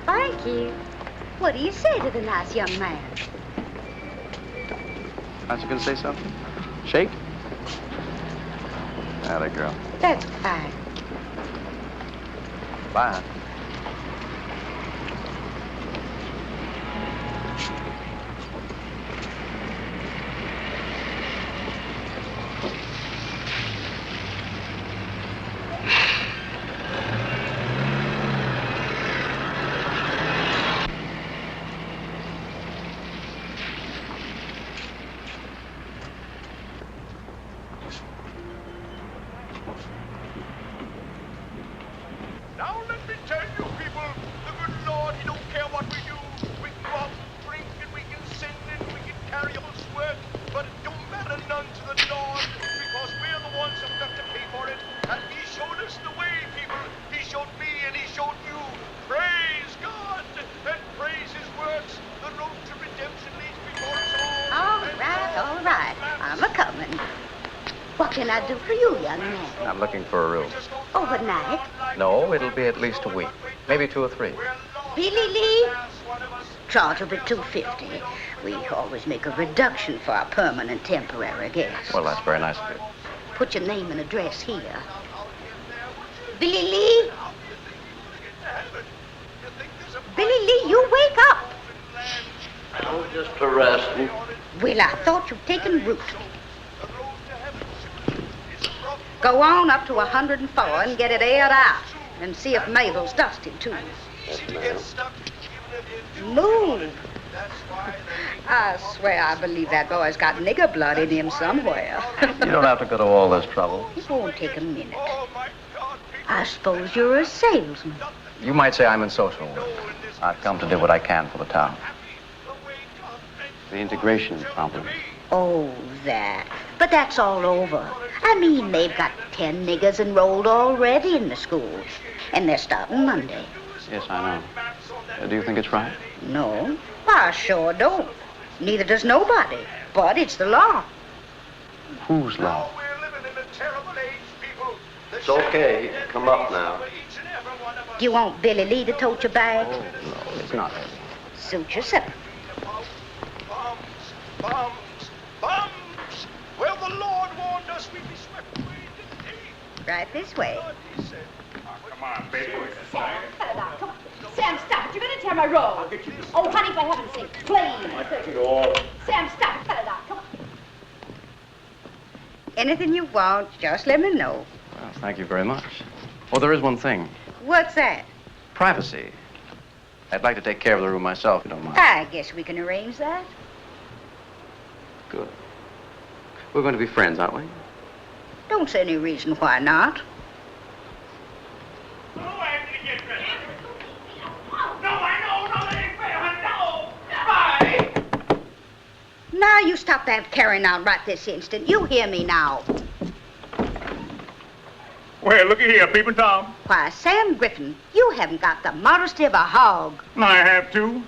Thank you. What do you say to the nice young man? Aren't you going to say something? Shake? Atta girl. That's fine. Bye, hon. What can I do for you, young man? I'm looking for a room. Overnight? No, it'll be at least a week. Maybe 2 or 3. Billy Lee? Charge will be $2.50. We always make a reduction for our permanent temporary guests. Well, that's very nice of you. Put your name and address here. Billy Lee? Billy Lee, you wake up. I was just resting. Well, I thought you'd taken root. Go on up to 104 and get it aired out. And see if Mabel's dusted, too. Yes, ma'am. Move. I swear I believe that boy's got nigger blood in him somewhere. You don't have to go to all this trouble. It won't take a minute. I suppose you're a salesman. You might say I'm in social work. I've come to do what I can for the town. The integration problem. Oh, that. But that's all over. I mean, they've got 10 niggers enrolled already in the schools. And they're starting Monday. Yes, I know. Do you think it's right? No, I sure don't. Neither does nobody. But it's the law. Whose law? It's okay. He can come up now. Do you want Billy Lee to tote your bag? Oh, no, it's not heavy. Suit yourself. Bombs! Well, the Lord warned us we'd be swept away, didn't he? Right this way. Come on, baby. Sam, cut it out. Come on. Sam, stop it. You're going to tear my robe. I'll get you this. Oh, honey, for heaven's sake, please. I got you all. Sam, stop it. Cut it out. Come on. Anything you want, just let me know. Well, thank you very much. Oh, there is one thing. What's that? Privacy. I'd like to take care of the room myself, if you don't mind. I guess we can arrange that. Good. We're going to be friends, aren't we? Don't see any reason why not. Now, you stop that carrying on right this instant. You hear me now. Well, looky here, Peeping Tom. Why, Sam Griffin, you haven't got the modesty of a hog. I have to.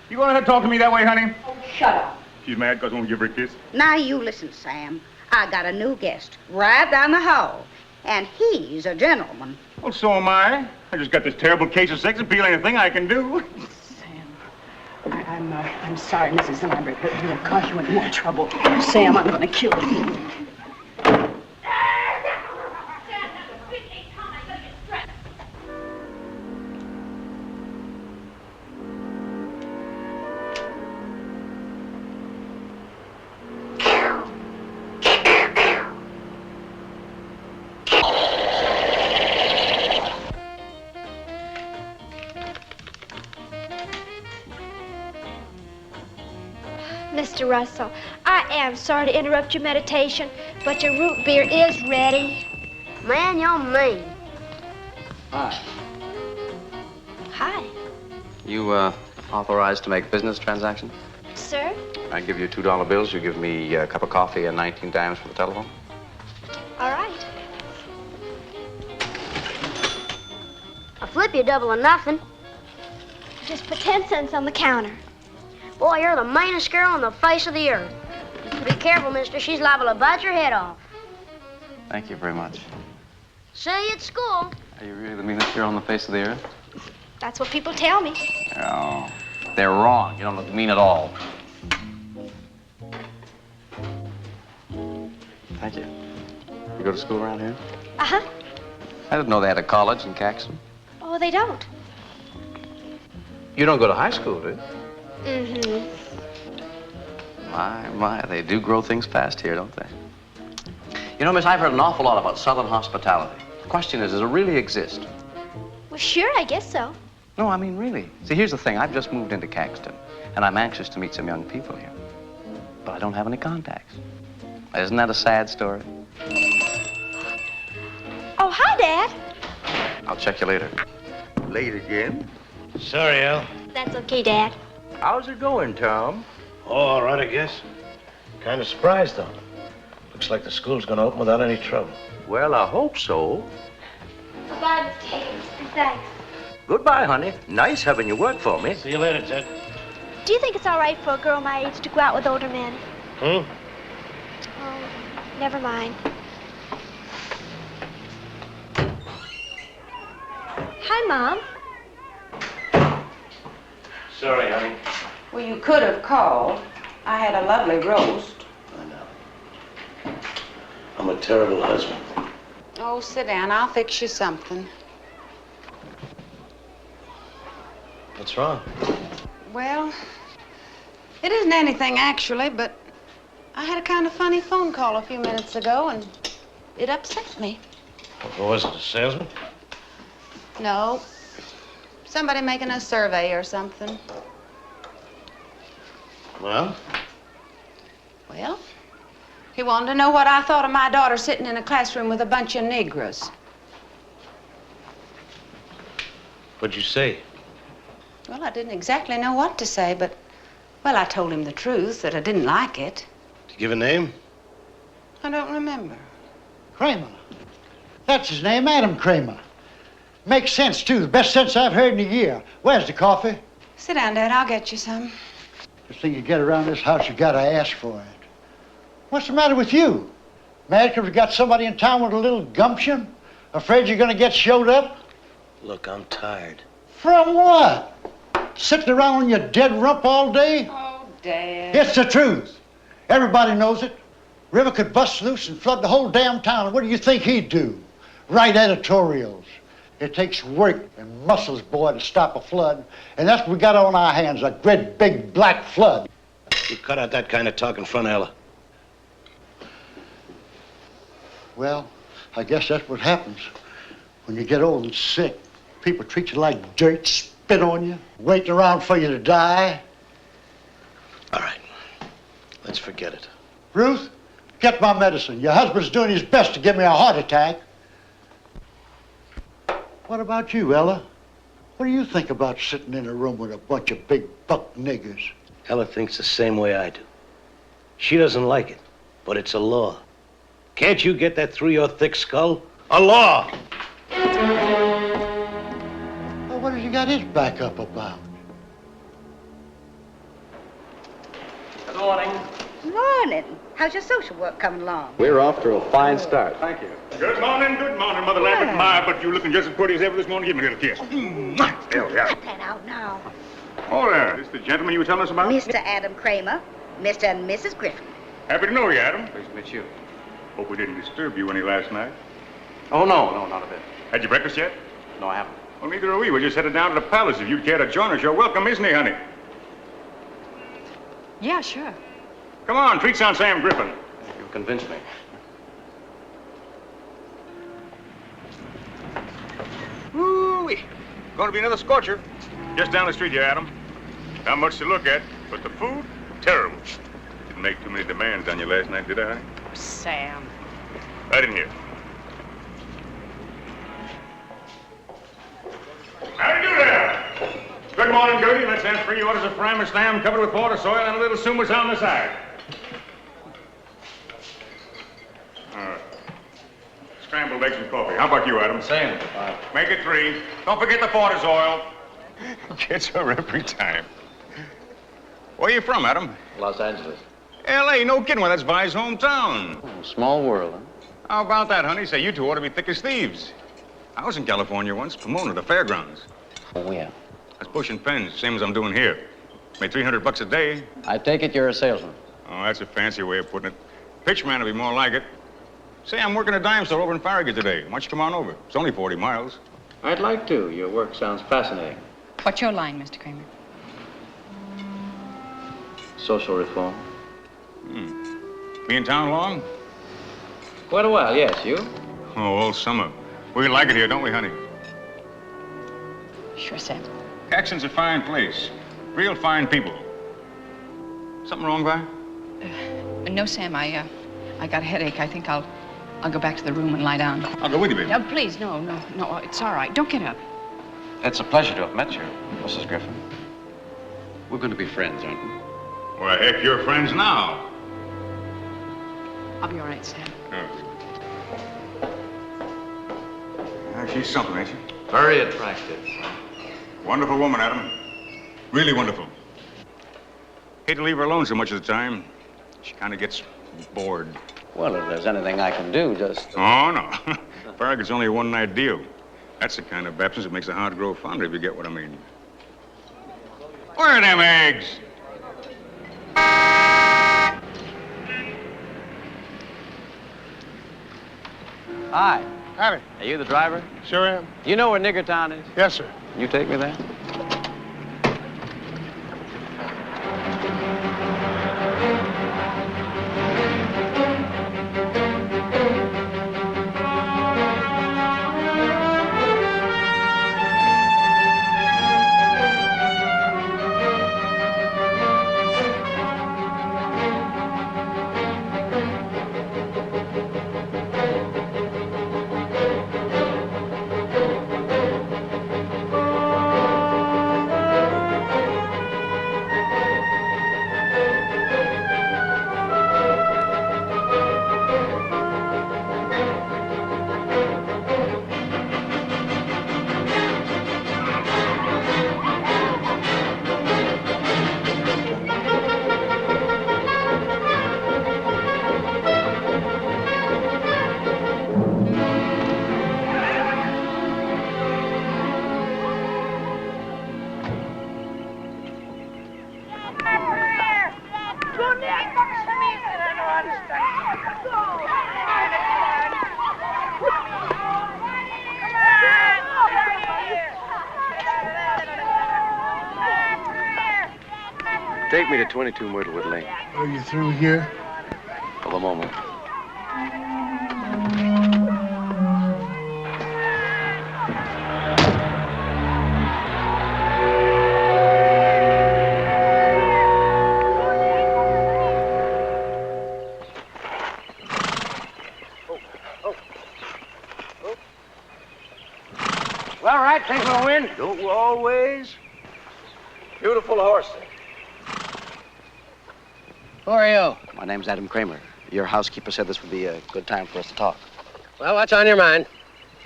You gonna talk to me that way, honey? Oh, shut up. She's mad because I won't give her a kiss. Now, you listen, Sam. I got a new guest right down the hall, and he's a gentleman. Well, so am I. I just got this terrible case of sex appeal. Anything I can do. Sam, I'm sorry, Mrs. Lambert, but we'll cause you in more trouble. Sam, I'm going to kill you. Mr. Russell, I am sorry to interrupt your meditation, but your root beer is ready. Man, you're mean. Hi. Hi. You, authorized to make business transactions? Sir? I give you $2 bills. You give me a cup of coffee and 19 dimes for the telephone. All right. I'll flip you double or nothing. Just put 10 cents on the counter. Boy, you're the meanest girl on the face of the earth. Be careful, mister. She's liable to bite your head off. Thank you very much. See you at school. Are you really the meanest girl on the face of the earth? That's what people tell me. Oh, they're wrong. You don't look mean at all. Thank you. You go to school around here? Uh-huh. I didn't know they had a college in Caxton. Oh, they don't. You don't go to high school, do you? Mm-hmm. My, they do grow things fast here, don't they? You know, miss, I've heard an awful lot about Southern hospitality. The question is, does it really exist? Well, sure, I guess so. No, I mean, really. See, here's the thing. I've just moved into Caxton, and I'm anxious to meet some young people here. But I don't have any contacts. Isn't that a sad story? Oh, hi, Dad. I'll check you later. Late again? Sorry, Al. That's okay, Dad. How's it going, Tom? Oh, all right, I guess. Kind of surprised, though. Looks like the school's gonna open without any trouble. Well, I hope so. Bye, Mr. Higgins. Thanks. Goodbye, honey. Nice having you work for me. See you later, Ted. Do you think it's all right for a girl my age to go out with older men? Hmm? Oh, never mind. Hi, Mom. Sorry, honey. Well, you could have called. I had a lovely roast. I know. I'm a terrible husband. Oh, sit down. I'll fix you something. What's wrong? Well, it isn't anything, actually, but I had a kind of funny phone call a few minutes ago, and it upset me. What was it, a salesman? No. Somebody making a survey or something. Well? Well, he wanted to know what I thought of my daughter sitting in a classroom with a bunch of Negroes. What'd you say? Well, I didn't exactly know what to say, but, well, I told him the truth, that I didn't like it. Did you give a name? I don't remember. Cramer. That's his name, Adam Cramer. Makes sense, too. The best sense I've heard in a year. Where's the coffee? Sit down, Dad. I'll get you some. The thing you get around this house, you gotta ask for it. What's the matter with you? Mad 'cause we got somebody in town with a little gumption? Afraid you're gonna get showed up? Look, I'm tired. From what? Sitting around on your dead rump all day? Oh, Dad. It's the truth. Everybody knows it. River could bust loose and flood the whole damn town, and what do you think he'd do? Write editorials. It takes work and muscles, boy, to stop a flood. And that's what we got on our hands, a great big black flood. You cut out that kind of talk in front of Ella. Well, I guess that's what happens when you get old and sick. People treat you like dirt, spit on you, waiting around for you to die. All right. Let's forget it. Ruth, get my medicine. Your husband's doing his best to give me a heart attack. What about you, Ella? What do you think about sitting in a room with a bunch of big buck niggers? Ella thinks the same way I do. She doesn't like it, but it's a law. Can't you get that through your thick skull? A law! Well, what has he got his back up about? Good morning. Morning. How's your social work coming along? We're off to a fine start. Thank you. Good morning, Mother Lambert. My, but you looking just as pretty as ever this morning. Give me a little kiss. Hell, yeah. Cut that out now. Oh, there. This the gentleman you were telling us about? Mr. Adam Cramer, Mr. and Mrs. Griffin. Happy to know you, Adam. Pleased to meet you. Hope we didn't disturb you any last night. Oh, no, not a bit. Had you breakfast yet? No, I haven't. Well, neither are we. We're just headed down to the palace. If you'd care to join us, you're welcome, isn't he, honey? Yeah, sure. Come on, treats on Sam Griffin. You convinced me. Woo-wee. Going to be another scorcher. Just down the street here, Adam. Not much to look at, but the food, terrible. Didn't make too many demands on you last night, did I, honey? Sam. I didn't hear. How do you do there? Good morning, Gertie. Let's have 3 orders of prime and slam covered with water, soil, and a little sumas on the side. All right. Scrambled eggs and coffee. How about you, Adam? Same. Make it 3. Don't forget the Porter's oil. Gets her every time. Where are you from, Adam? Los Angeles. L.A., no kidding. Well, that's Vi's hometown. Oh, small world, huh? How about that, honey? Say, you two ought to be thick as thieves. I was in California once, Pomona, the fairgrounds. Oh, yeah. That's pushing pens, same as I'm doing here. Made $300 a day. I take it you're a salesman. Oh, that's a fancy way of putting it. Pitchman would be more like it. Say, I'm working a dime store over in Farragut today. Why don't you come on over? It's only 40 miles. I'd like to. Your work sounds fascinating. What's your line, Mr. Cramer? Social reform. Be in town long? Quite a while, yes. You? Oh, all summer. We like it here, don't we, honey? Sure, Sam. Caxton's a fine place. Real fine people. Something wrong, Vi? No, Sam, I got a headache. I think I'll go back to the room and lie down. I'll go with you, baby. No, please, no, it's all right. Don't get up. It's a pleasure to have met you, Mrs. Griffin. We're going to be friends, aren't we? Well, heck, you're friends now. I'll be all right, Sam. She's something, ain't she? Very attractive. Wonderful woman, Adam. Really wonderful. Hate to leave her alone so much of the time. She kind of gets bored. Well, if there's anything I can do, just... Oh, no. Farragut's only a one-night deal. That's the kind of absence that makes the heart grow fonder, if you get what I mean. Where are them eggs? Hi. Howdy. Are you the driver? Sure am. You know where Nigger Town is? Yes, sir. Can you take me there? Take me to 22 Myrtlewood Lane. Are you through here? For the moment. Well, all right, think we'll win. Don't we always? Beautiful horse. Who are you? My name's Adam Cramer. Your housekeeper said this would be a good time for us to talk. Well, what's on your mind?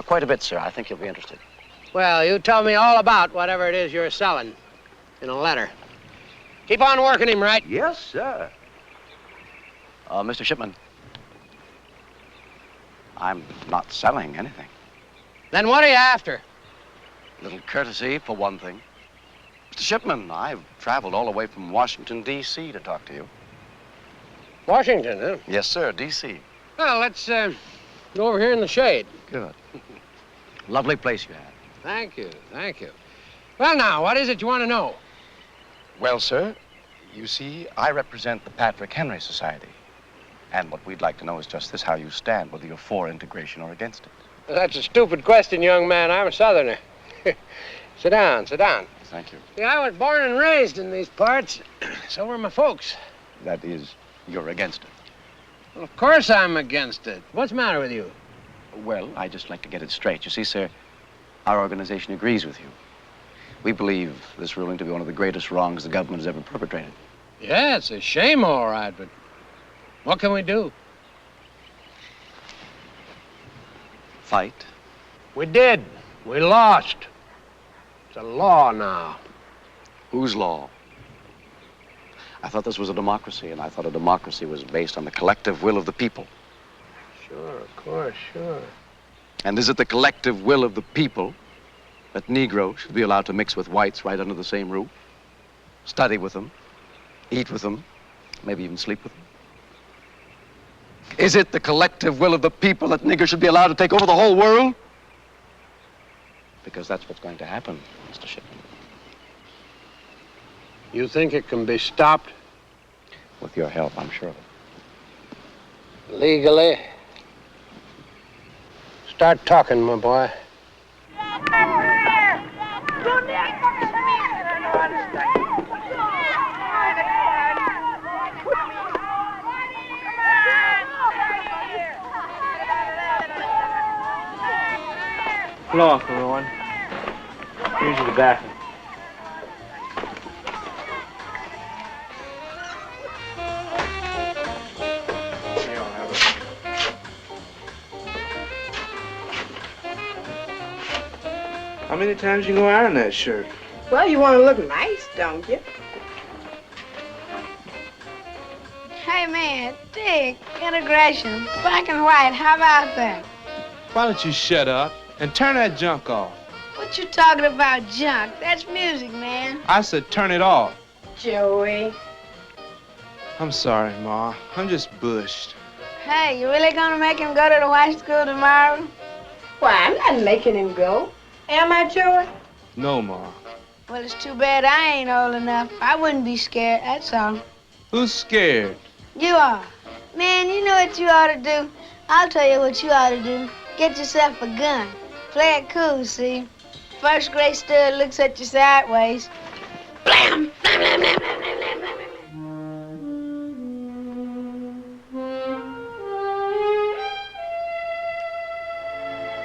Quite a bit, sir. I think you'll be interested. Well, you tell me all about whatever it is you're selling in a letter. Keep on working him, right? Yes, sir. Mr. Shipman, I'm not selling anything. Then what are you after? A little courtesy, for one thing. Mr. Shipman, I've traveled all the way from Washington, D.C. to talk to you. Washington, huh? Yes, sir, D.C. Well, let's go over here in the shade. Good. Lovely place you have. Thank you, thank you. Well, now, what is it you want to know? Well, sir, you see, I represent the Patrick Henry Society. And what we'd like to know is just this, how you stand, whether you're for integration or against it. Well, that's a stupid question, young man. I'm a Southerner. Sit down, sit down. Thank you. See, I was born and raised in these parts. So were my folks. That is, you're against it. Well, of course I'm against it. What's the matter with you? Well, I'd just like to get it straight. You see, sir, our organization agrees with you. We believe this ruling to be one of the greatest wrongs the government has ever perpetrated. Yeah, it's a shame, all right, but what can we do? Fight? We did. We lost. It's a law now. Whose law? I thought this was a democracy, and I thought a democracy was based on the collective will of the people. Sure, of course, sure. And is it the collective will of the people that Negroes should be allowed to mix with whites right under the same roof? Study with them, eat with them, maybe even sleep with them? Is it the collective will of the people that niggers should be allowed to take over the whole world? Because that's what's going to happen, Mr. Shipman. You think it can be stopped? With your help, I'm sure of it. Legally? Start talking, my boy. Floor, everyone. Here's the bathroom. How many times you gonna iron that shirt? Well, you want to look nice, don't you? Hey, man, dig, integration, black and white, how about that? Why don't you shut up and turn that junk off? What you talking about, junk? That's music, man. I said turn it off. Joey. I'm sorry, Ma. I'm just bushed. Hey, you really gonna make him go to the white school tomorrow? Why, I'm not making him go. Am I, Joey? No, Ma. Well, it's too bad I ain't old enough. I wouldn't be scared, that's all. Who's scared? You are. Man, you know what you ought to do? I'll tell you what you ought to do. Get yourself a gun. Play it cool, see? First grade stud looks at you sideways. Blam! Blam, blam, blam, blam, blam, blam.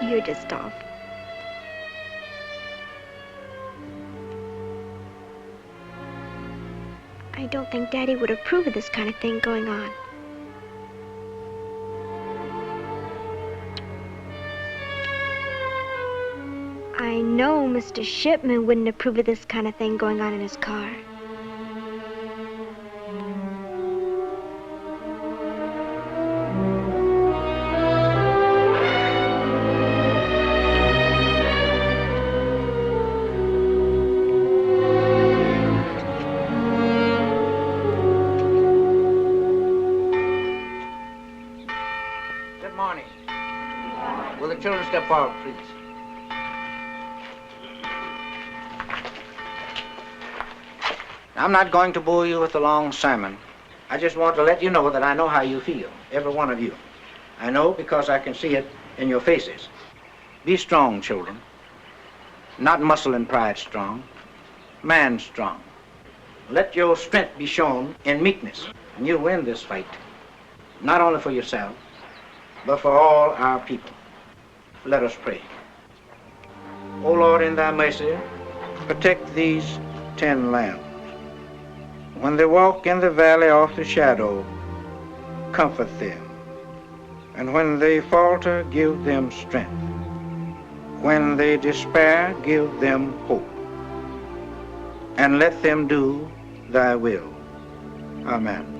You're just off. I don't think Daddy would approve of this kind of thing going on. I know Mr. Shipman wouldn't approve of this kind of thing going on in his car. Good morning. Will the children step forward, please? I'm not going to bore you with a long sermon. I just want to let you know that I know how you feel, every one of you. I know because I can see it in your faces. Be strong, children. Not muscle and pride strong, man strong. Let your strength be shown in meekness, and you'll win this fight. Not only for yourself, but for all our people. Let us pray. O Lord, in thy mercy, protect these 10 lambs. When they walk in the valley of the shadow, comfort them. And when they falter, give them strength. When they despair, give them hope. And let them do thy will. Amen.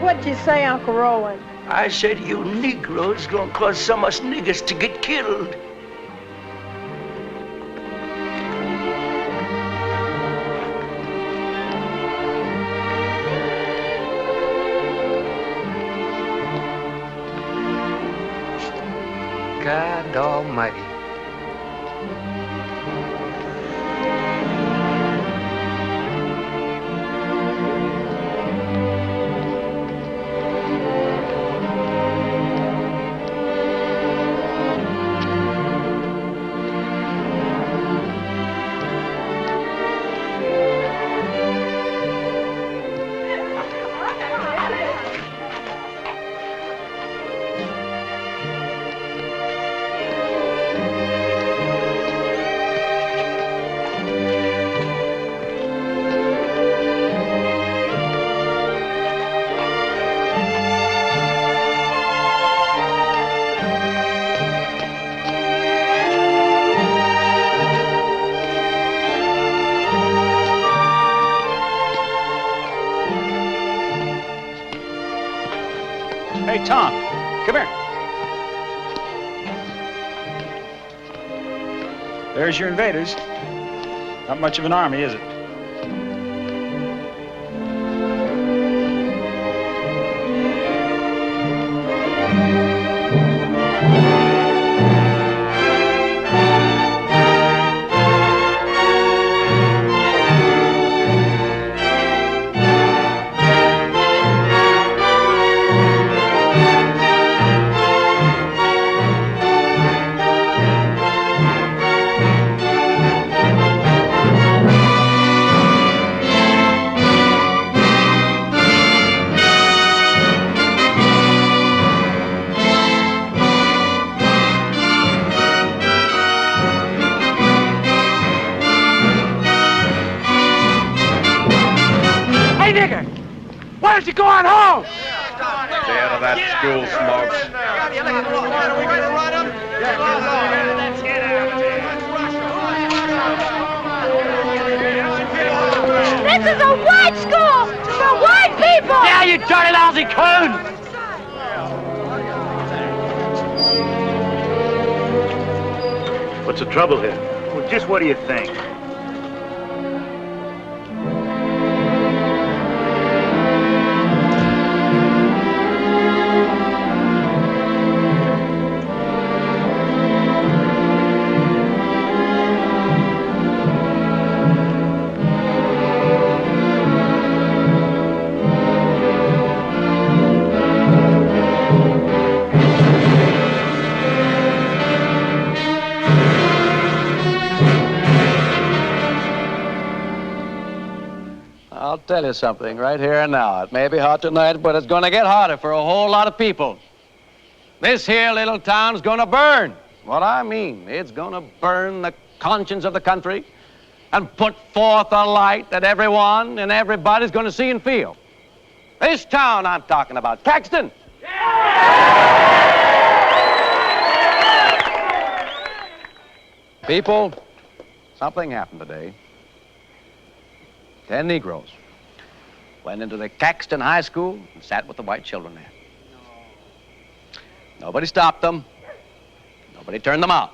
What'd you say, Uncle Roland? I said you Negroes gonna cause some of us niggers to get killed. God Almighty. Hey, Tom, come here. There's your invaders. Not much of an army, is it? Why don't you go on home? Stay out of that school, Smokes. This is a white school for white people! Yeah, you dirty lousy coon! What's the trouble here? Well, just what do you think? I'll tell you something right here and now. It may be hot tonight, but it's going to get hotter for a whole lot of people. This here little town's going to burn. What I mean, it's going to burn the conscience of the country and put forth a light that everyone and everybody's going to see and feel. This town I'm talking about, Caxton. People, something happened today. 10 Negroes went into the Caxton High School and sat with the white children there. Nobody stopped them. Nobody turned them out.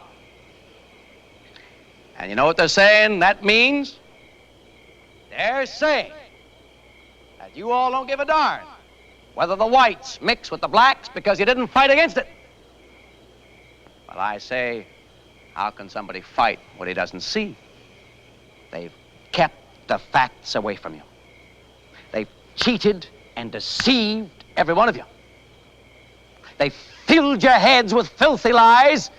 And you know what they're saying that means? They're saying that you all don't give a darn whether the whites mix with the blacks because you didn't fight against it. Well, I say, how can somebody fight what he doesn't see? They've kept the facts away from you. They've cheated and deceived every one of you. They filled your heads with filthy lies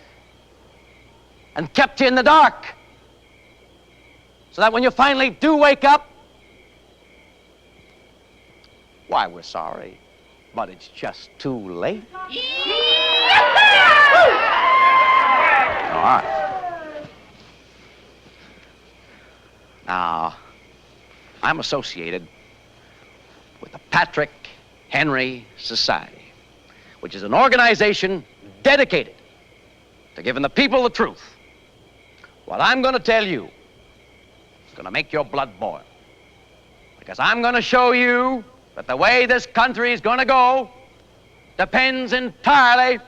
and kept you in the dark. So that when you finally do wake up, why, we're sorry, but it's just too late. All right. Now, I'm associated with the Patrick Henry Society, which is an organization dedicated to giving the people the truth. What I'm going to tell you is going to make your blood boil. Because I'm going to show you that the way this country is going to go depends entirely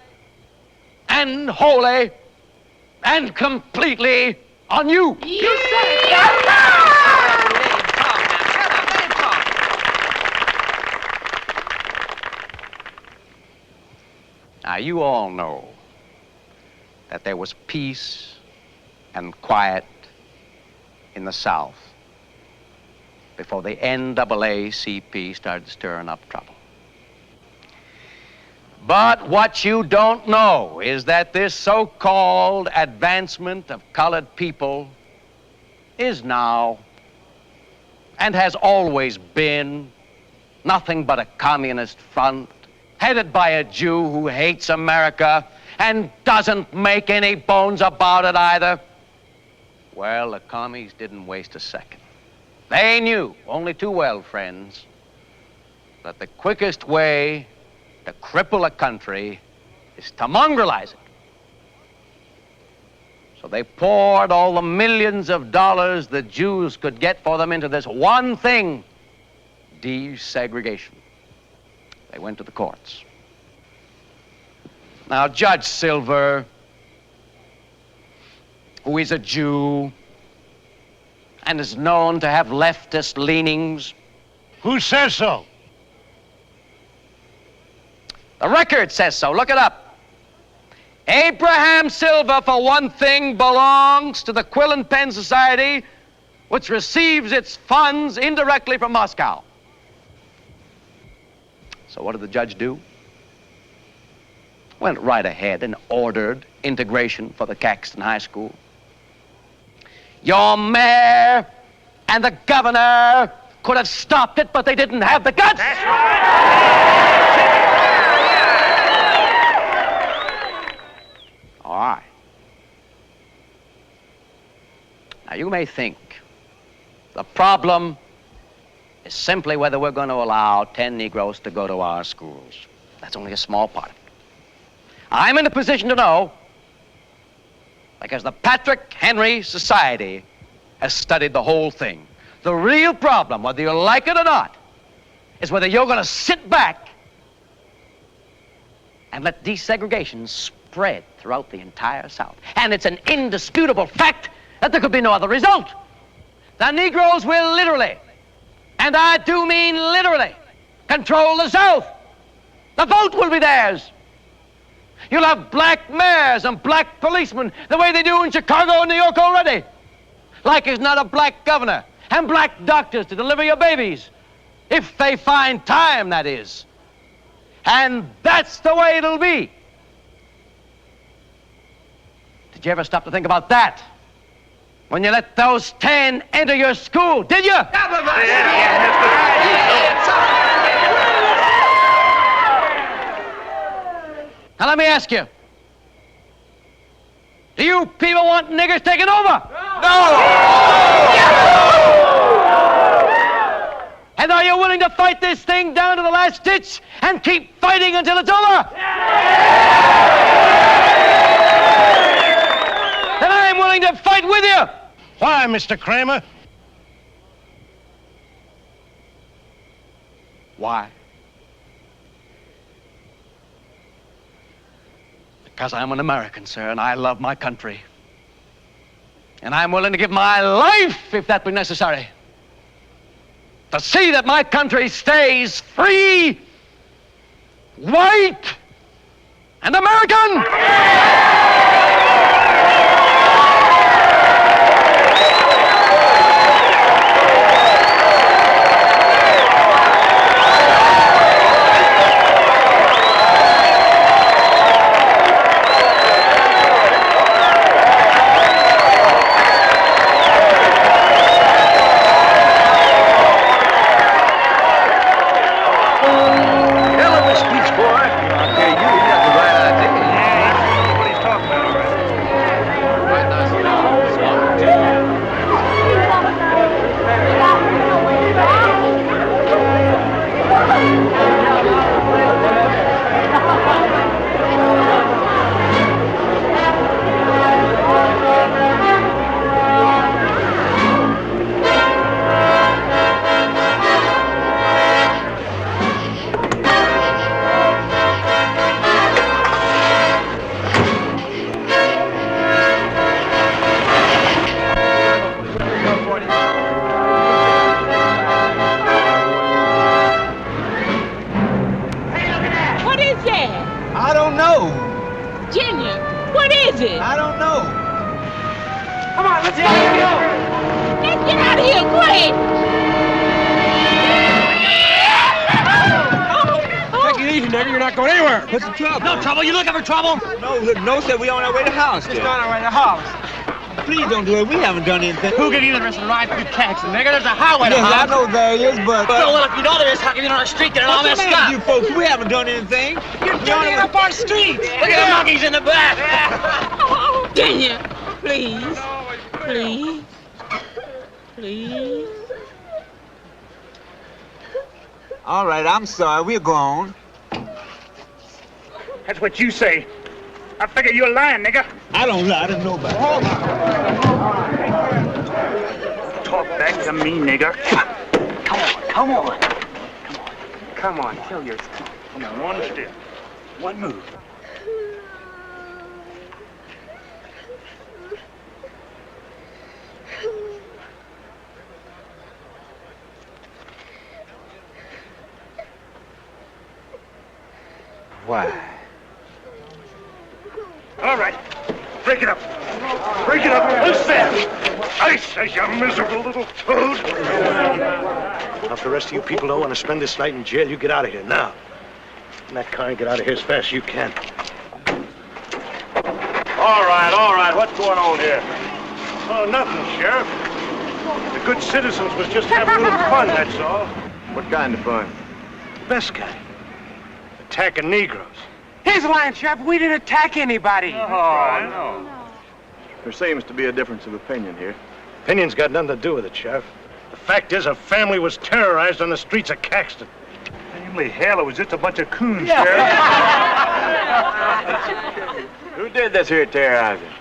and wholly and completely on you. You said it. Now, you all know that there was peace and quiet in the South before the NAACP started stirring up trouble. But what you don't know is that this so-called advancement of colored people is now and has always been nothing but a communist front headed by a Jew who hates America and doesn't make any bones about it either. Well, the commies didn't waste a second. They knew, only too well, friends, that the quickest way to cripple a country is to mongrelize it. So they poured all the millions of dollars the Jews could get for them into this one thing, desegregation. They went to the courts. Now, Judge Silver, who is a Jew and is known to have leftist leanings. Who says so? The record says so. Look it up. Abraham Silver, for one thing, belongs to the Quill and Pen Society, which receives its funds indirectly from Moscow. So what did the judge do? Went right ahead and ordered integration for the Caxton High School. Your mayor and the governor could have stopped it, but they didn't have the guts. That's right. All right. Now, you may think the problem is simply whether we're going to allow 10 Negroes to go to our schools. That's only a small part of it. I'm in a position to know because the Patrick Henry Society has studied the whole thing. The real problem, whether you like it or not, is whether you're going to sit back and let desegregation spread throughout the entire South. And it's an indisputable fact that there could be no other result. The Negroes will literally, and I do mean literally, control the South. The vote will be theirs. You'll have black mayors and black policemen the way they do in Chicago and New York already. Like there's not a black governor and black doctors to deliver your babies. If they find time, that is. And that's the way it'll be. Did you ever stop to think about that? When you let those 10 enter your school, did you? Now let me ask you, do you people want niggers taking over? No! And are you willing to fight this thing down to the last ditch and keep fighting until it's over? Then I'm willing to fight with you. Why, Mr. Cramer? Why? Because I'm an American, sir, and I love my country. And I'm willing to give my life, if that be necessary, to see that my country stays free, white, and American! is that? I don't know. Junior, what is it? I don't know. Come on, let's go. Let's get out of here, quick. Take it easy, nigga. You're not going anywhere. What's the trouble? No trouble. You looking for trouble? No, sir. We on our way to house. Just on our way to house. Please don't do it. We haven't done anything. Who can even rest ride through Caxton, nigga? There's a highway to Yes, house. I know there is, but... Well, if you know there is, how come you're on our street getting all messed up? You folks, we haven't done anything. You're dirtying up our streets. Look at the monkeys in the back. Junior, please. Please. Please. All right, I'm sorry. We're gone. That's what you say. I figure you're lying, nigga. I don't lie to nobody. Talk back to me, nigga. Come on. Come on, kill yourself. Come on, one step. One move. Why? All right. Break it up. Break it up. Who's there? I say, you miserable little toad. Now, if the rest of you people don't want to spend this night in jail, you get out of here now. In that car and get out of here as fast as you can. All right. What's going on here? Oh, nothing, Sheriff. The good citizens was just having a little fun, that's all. What kind of fun? Best kind. Attacking Negroes. He's lying, Sheriff. We didn't attack anybody. Oh, I know. There seems to be a difference of opinion here. Opinion's got nothing to do with it, Sheriff. The fact is, a family was terrorized on the streets of Caxton. Namely, hell, it was just a bunch of coons, Sheriff. Who did this here terrorizing?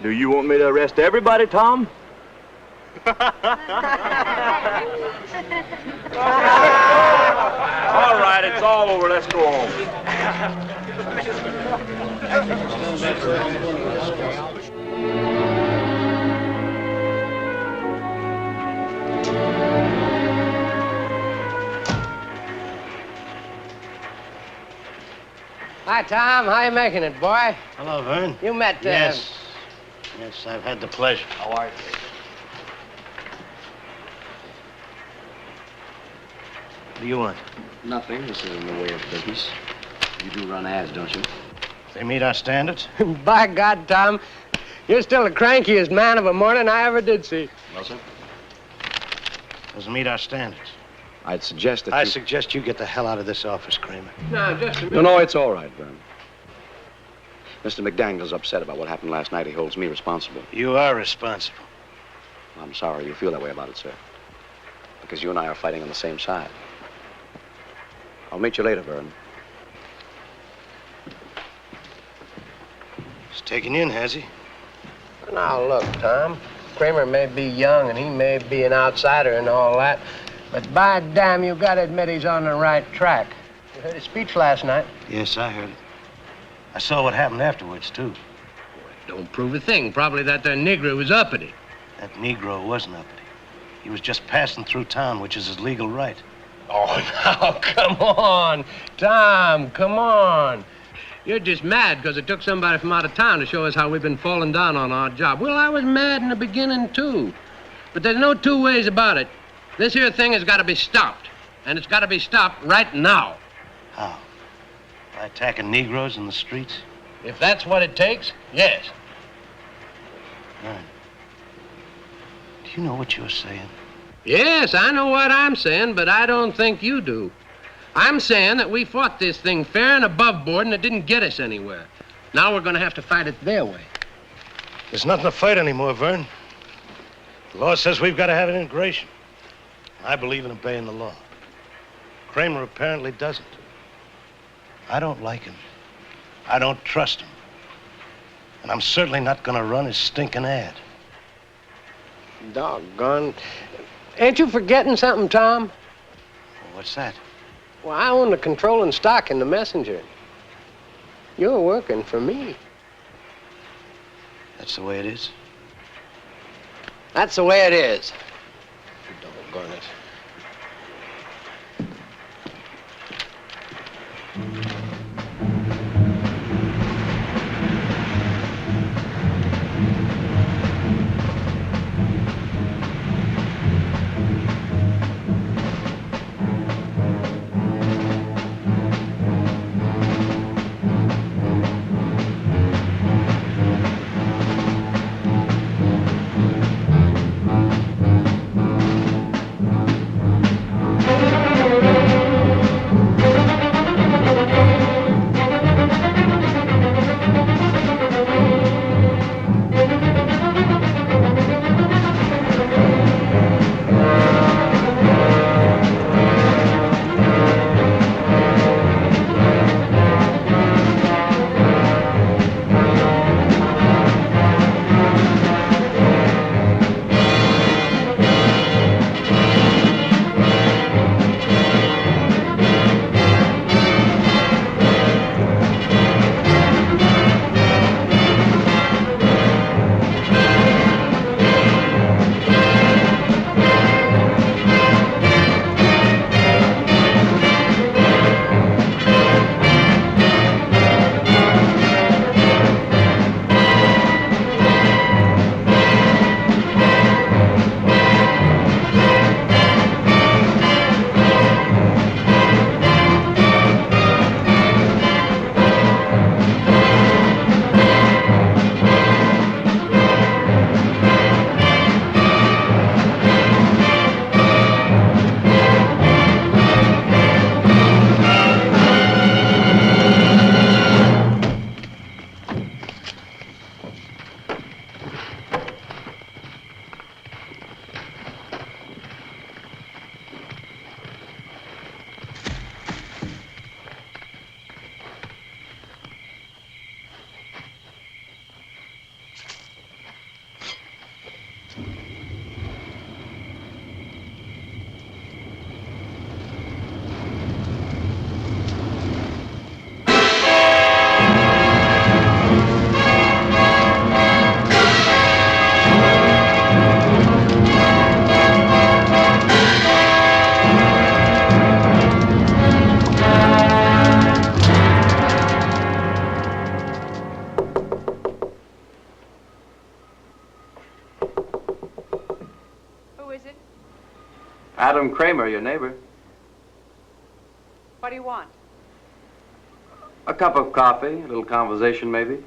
Do you want me to arrest everybody, Tom? All right, it's all over. Let's go home. Hi, Tom. How you making it, boy? Hello, Vern. You met... Yes, I've had the pleasure. How are you? What do you want? Nothing. This is in the way of business. You do run ads, don't you? They meet our standards? By God, Tom, you're still the crankiest man of a morning I ever did see. Well, sir? Doesn't meet our standards. I'd suggest that I suggest you get the hell out of this office, Cramer. No, just a minute. No, it's all right, Vern. Mr. McDaniel's upset about what happened last night. He holds me responsible. You are responsible. I'm sorry you feel that way about it, sir. Because you and I are fighting on the same side. I'll meet you later, Vern. He's taken you in, has he? Now, look, Tom. Cramer may be young and he may be an outsider and all that, but by damn, you gotta admit he's on the right track. You heard his speech last night. Yes, I heard it. I saw what happened afterwards, too. Don't prove a thing. Probably that there Negro was uppity. That Negro wasn't uppity. He was just passing through town, which is his legal right. Oh, now, come on. Tom, come on. You're just mad because it took somebody from out of town to show us how we've been falling down on our job. Well, I was mad in the beginning, too. But there's no two ways about it. This here thing has got to be stopped. And it's got to be stopped right now. How? By attacking Negroes in the streets? If that's what it takes, yes. Vern, do you know what you're saying? Yes, I know what I'm saying, but I don't think you do. I'm saying that we fought this thing fair and above board, and it didn't get us anywhere. Now we're going to have to fight it their way. There's nothing to fight anymore, Vern. The law says we've got to have an integration. I believe in obeying the law. Cramer apparently doesn't. I don't like him. I don't trust him. And I'm certainly not going to run his stinking ad. Doggone. Ain't you forgetting something, Tom? What's that? Well, I own the controlling stock in the Messenger. You're working for me. That's the way it is? That's the way it is. Doggone it. Adam Cramer, your neighbor. What do you want? A cup of coffee, a little conversation, maybe.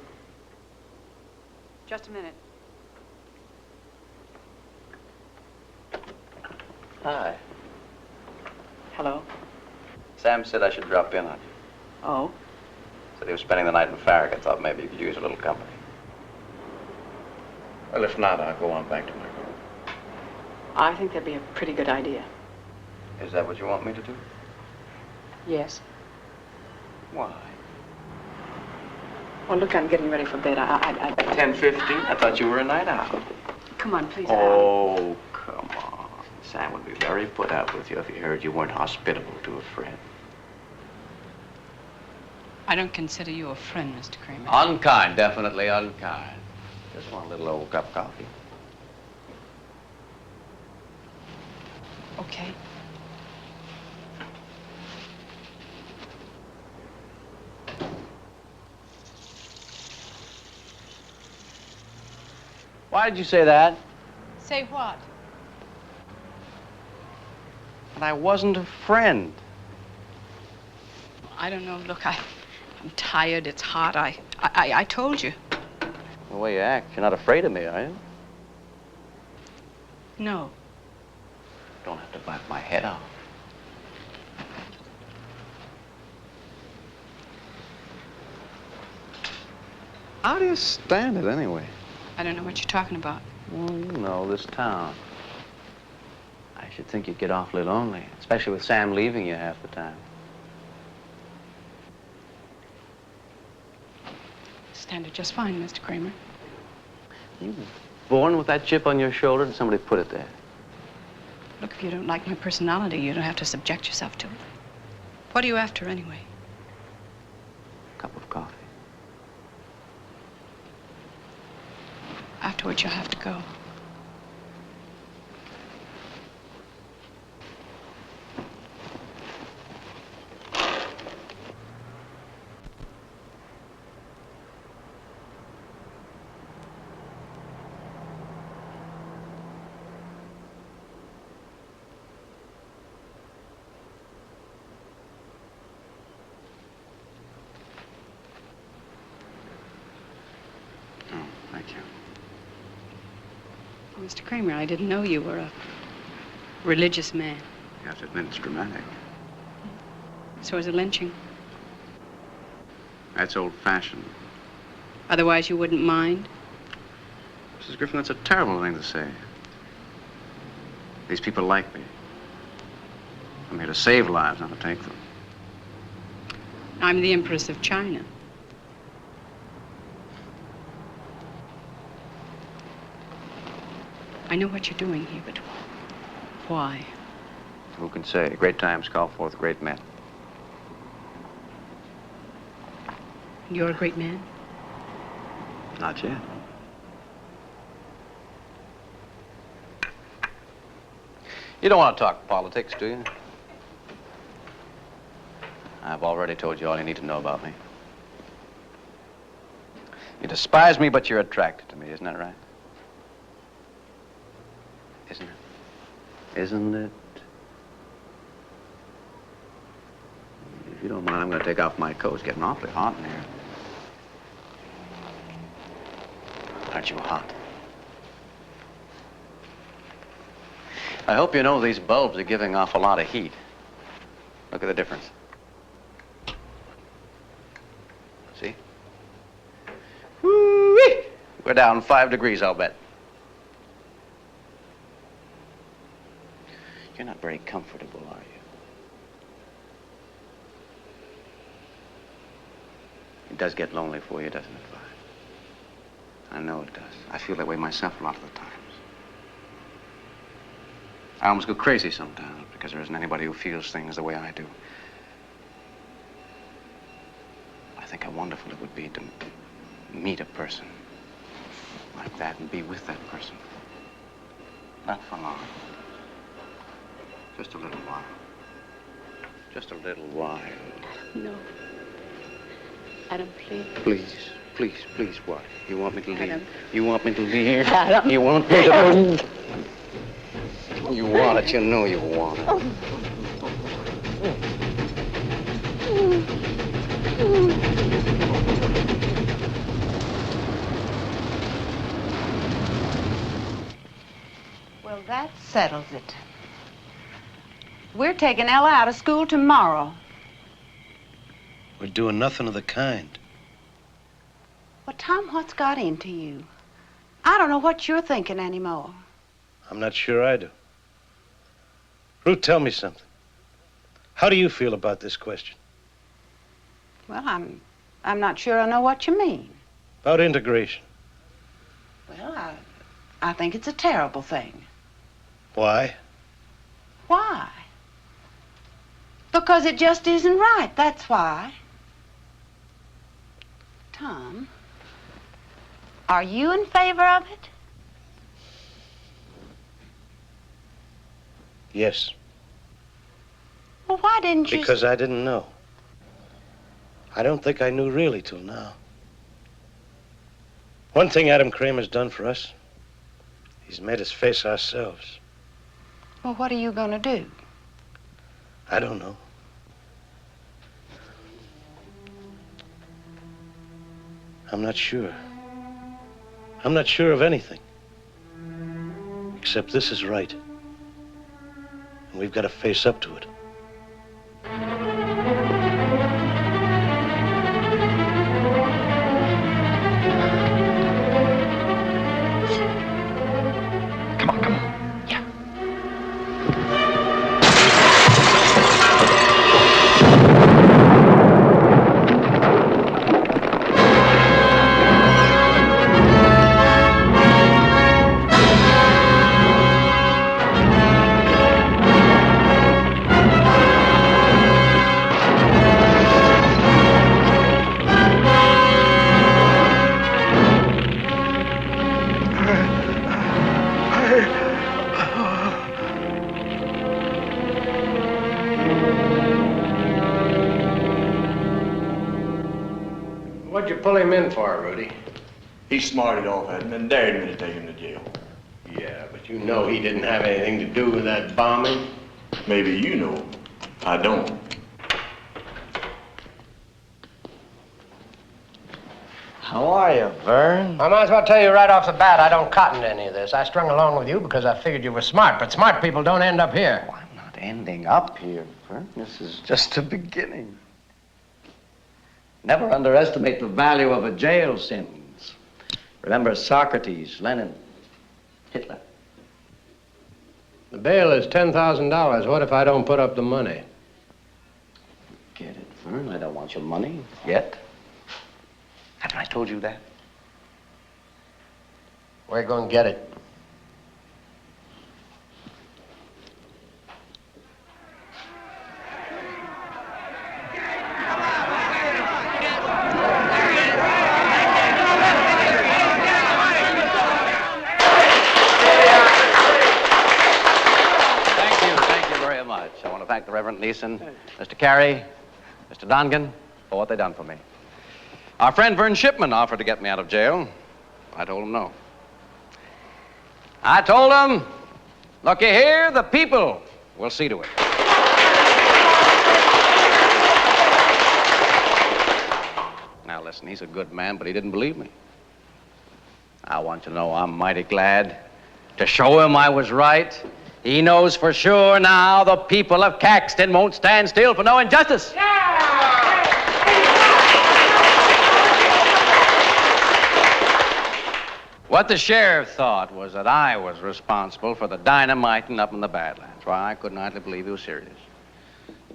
Just a minute. Hi. Hello. Sam said I should drop in on you. Oh? Said he was spending the night in Farragut. Thought maybe you could use a little company. Well, if not, I'll go on back to my room. I think that'd be a pretty good idea. Is that what you want me to do? Yes. Why? Well, look, I'm getting ready for bed. 10:15? I thought you were a night owl. Come on, please. Oh, come on. Sam would be very put out with you if he heard you weren't hospitable to a friend. I don't consider you a friend, Mr. Cramer. Unkind, definitely unkind. Just want a little old cup of coffee. Okay. Why did you say that? Say what? And I wasn't a friend. I don't know. Look, I'm tired. It's hot. I told you. The way you act, you're not afraid of me, are you? No. Don't have to bite my head off. How do you stand it, anyway? I don't know what you're talking about. Well, you know, this town. I should think you'd get awfully lonely, especially with Sam leaving you half the time. Stand it just fine, Mr. Cramer. You born with that chip on your shoulder, and somebody put it there? Look, if you don't like my personality, you don't have to subject yourself to it. What are you after, anyway? A cup of coffee. Afterwards, you'll have to go. Mr. Cramer, I didn't know you were a religious man. You have to admit it's dramatic. So is a lynching. That's old-fashioned. Otherwise, you wouldn't mind? Mrs. Griffin, that's a terrible thing to say. These people like me. I'm here to save lives, not to take them. I'm the Empress of China. I know what you're doing here, but why? Who can say? Great times call forth great men. You're a great man? Not yet. You don't want to talk politics, do you? I've already told you all you need to know about me. You despise me, but you're attracted to me, isn't that right? Isn't it? Isn't it? If you don't mind, I'm going to take off my coat. It's getting awfully hot in here. Aren't you hot? I hope you know these bulbs are giving off a lot of heat. Look at the difference. See? Woo-wee! We're down 5 degrees, I'll bet. You're not very comfortable, are you? It does get lonely for you, doesn't it, Vi? I know it does. I feel that way myself a lot of the times. I almost go crazy sometimes because there isn't anybody who feels things the way I do. I think how wonderful it would be to meet a person like that and be with that person. Not for long. Just a little while. Just a little while. No. Adam, please. Please, please, please, what? You want me to leave? Adam. You want me to leave? Adam. You want me to... You want it. You know you want it. Well, that settles it. We're taking Ella out of school tomorrow. We're doing nothing of the kind. Well, Tom, what's got into you? I don't know what you're thinking anymore. I'm not sure I do. Ruth, tell me something. How do you feel about this question? Well, I'm not sure I know what you mean. About integration. Well, I think it's a terrible thing. Why? Why? Because it just isn't right, that's why. Tom, are you in favor of it? Yes. Well, why didn't you... Because I didn't know. I don't think I knew really till now. One thing Adam Cramer's done for us, he's made us face ourselves. Well, what are you going to do? I don't know. I'm not sure. I'm not sure of anything. Except this is right. And we've got to face up to it. Come on, come on. Yeah. What'd you pull him in for, Rudy? He smarted off at him and dared me to take him to jail. Yeah, but you know he didn't have anything to do with that bombing. Maybe you know. I don't. How are you, Vern? I might as well tell you right off the bat, I don't cotton to any of this. I strung along with you because I figured you were smart, but smart people don't end up here. Oh, I'm not ending up here, Vern. This is just the beginning. Never underestimate the value of a jail sentence. Remember Socrates, Lenin, Hitler. The bail is $10,000. What if I don't put up the money? Get it, Vern? I don't want your money yet. Haven't I told you that? We're going to get it. Thank you very much. I want to thank the Reverend Neeson, Mr. Carey, Mr. Dongan, for what they done for me. Our friend Vern Shipman offered to get me out of jail. I told him no. I told him, looky here, the people will see to it. Now listen, he's a good man, but he didn't believe me. I want you to know I'm mighty glad to show him I was right. He knows for sure now the people of Caxton won't stand still for no injustice. What the sheriff thought was that I was responsible for the dynamiting up in the Badlands. Why, I couldn't hardly believe he was serious.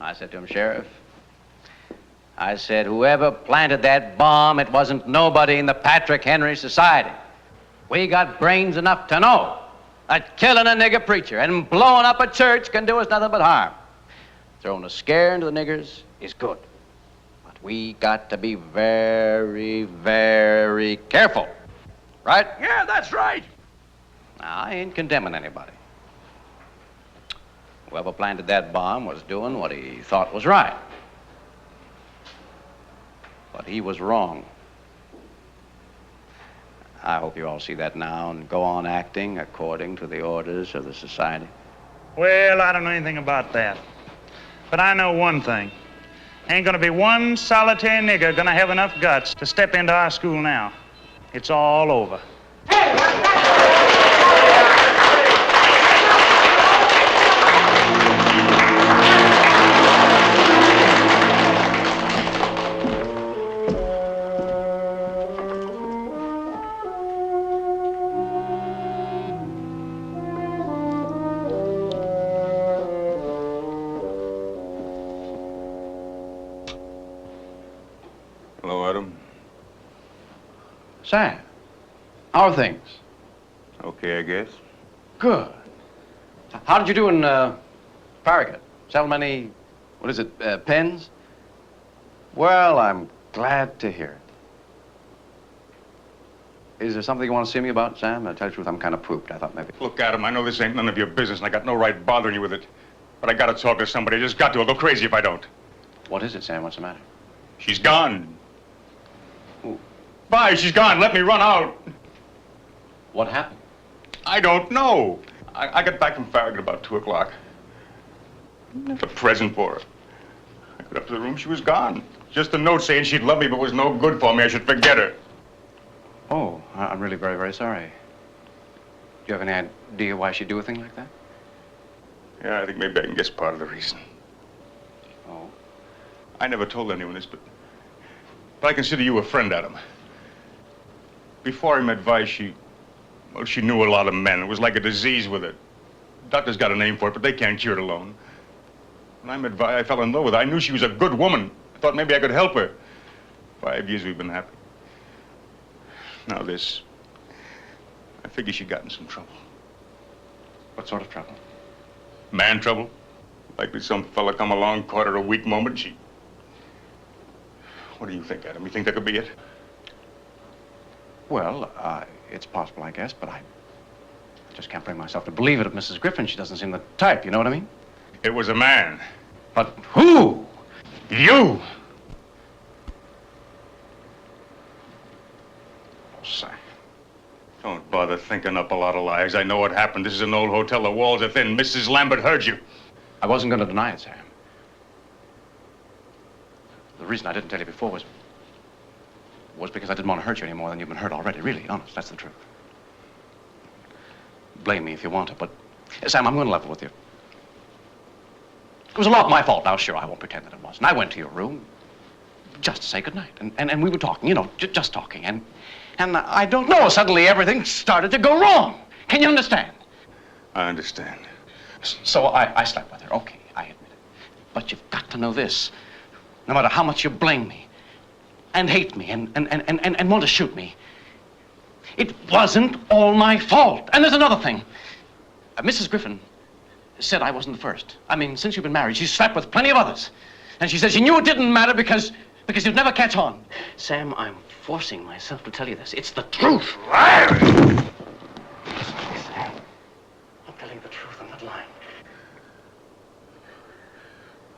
I said to him, Sheriff, I said, whoever planted that bomb, it wasn't nobody in the Patrick Henry Society. We got brains enough to know that killing a nigger preacher and blowing up a church can do us nothing but harm. Throwing a scare into the niggers is good. But we got to be very, very careful. Right? Yeah, that's right. Now, I ain't condemning anybody. Whoever planted that bomb was doing what he thought was right. But he was wrong. I hope you all see that now and go on acting according to the orders of the society. Well, I don't know anything about that. But I know one thing. Ain't gonna be one solitary nigger gonna have enough guts to step into our school now. It's all over. Hello, Adam. Sam, how are things? Okay, I guess. Good. How did you do in Farragut? Sell many, what is it, pens? Well, I'm glad to hear it. Is there something you want to see me about, Sam? To tell you the truth, I'm kind of pooped. I thought maybe. Look, Adam, I know this ain't none of your business, and I got no right bothering you with it. But I gotta talk to somebody. I just got to. I'll go crazy if I don't. What is it, Sam? What's the matter? She's gone. Bye, she's gone. Let me run out. What happened? I don't know. I got back from Farragut about 2 o'clock. A present for her. I got up to the room, she was gone. Just a note saying she'd love me but was no good for me. I should forget her. Oh, I'm really very, very sorry. Do you have any idea why she'd do a thing like that? Yeah, I think maybe I can guess part of the reason. Oh? I never told anyone this, but I consider you a friend, Adam. Before I met Vi, she knew a lot of men. It was like a disease with her. Doctors got a name for it, but they can't cure it alone. When I met Vi, I fell in love with her. I knew she was a good woman. I thought maybe I could help her. 5 years we've been happy. Now this. I figure she got in some trouble. What sort of trouble? Man trouble. Likely some fella come along, caught her a weak moment, she... What do you think, Adam? You think that could be it? Well, it's possible, I guess, but I just can't bring myself to believe it of Mrs. Griffin. She doesn't seem the type, you know what I mean? It was a man. But who? You! Oh, Sam. Don't bother thinking up a lot of lies. I know what happened. This is an old hotel. The walls are thin. Mrs. Lambert heard you. I wasn't going to deny it, Sam. The reason I didn't tell you before was was because I didn't want to hurt you any more than you've been hurt already. Really, honest, that's the truth. Blame me if you want to, but Sam, I'm going to level with you. It was a lot my fault. Now, sure, I won't pretend that it wasn't. I went to your room just to say goodnight, and we were talking, you know, just talking, and I don't know, suddenly everything started to go wrong. Can you understand? I understand. So I slept with her. Okay, I admit it. But you've got to know this. No matter how much you blame me and hate me and want to shoot me, it wasn't all my fault. And there's another thing. Mrs. Griffin said I wasn't the first. I mean, since you've been married, she's slept with plenty of others. And she said she knew it didn't matter because you'd never catch on. Sam, I'm forcing myself to tell you this. It's the truth. Sam, I'm telling you the truth. I'm not lying.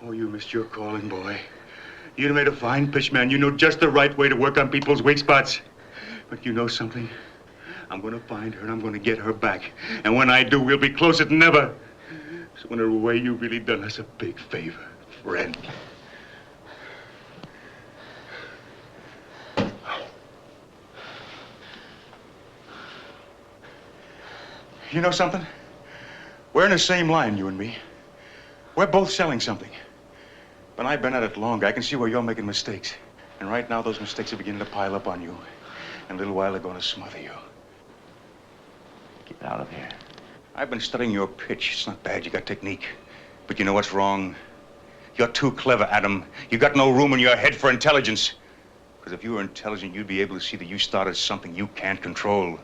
Oh, you missed your calling, boy. You'd made a fine pitchman. You know just the right way to work on people's weak spots. But you know something? I'm going to find her and I'm going to get her back. And when I do, we'll be closer than ever. So in a way, you've really done us a big favor, friend. You know something? We're in the same line, you and me. We're both selling something. But I've been at it longer. I can see where you're making mistakes. And right now, those mistakes are beginning to pile up on you. In a little while, they're going to smother you. Get out of here. I've been studying your pitch. It's not bad. You got technique. But you know what's wrong? You're too clever, Adam. You got no room in your head for intelligence. Because if you were intelligent, you'd be able to see that you started something you can't control.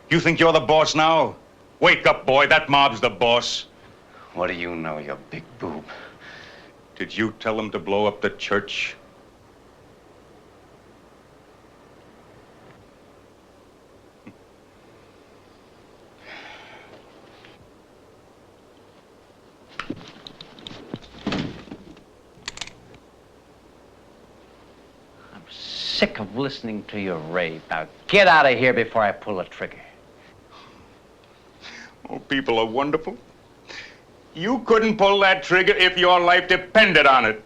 You think you're the boss now? Wake up, boy. That mob's the boss. What do you know, you big boob? Did you tell them to blow up the church? I'm sick of listening to your rave. Now, get out of here before I pull the trigger. Oh, people are wonderful. You couldn't pull that trigger if your life depended on it.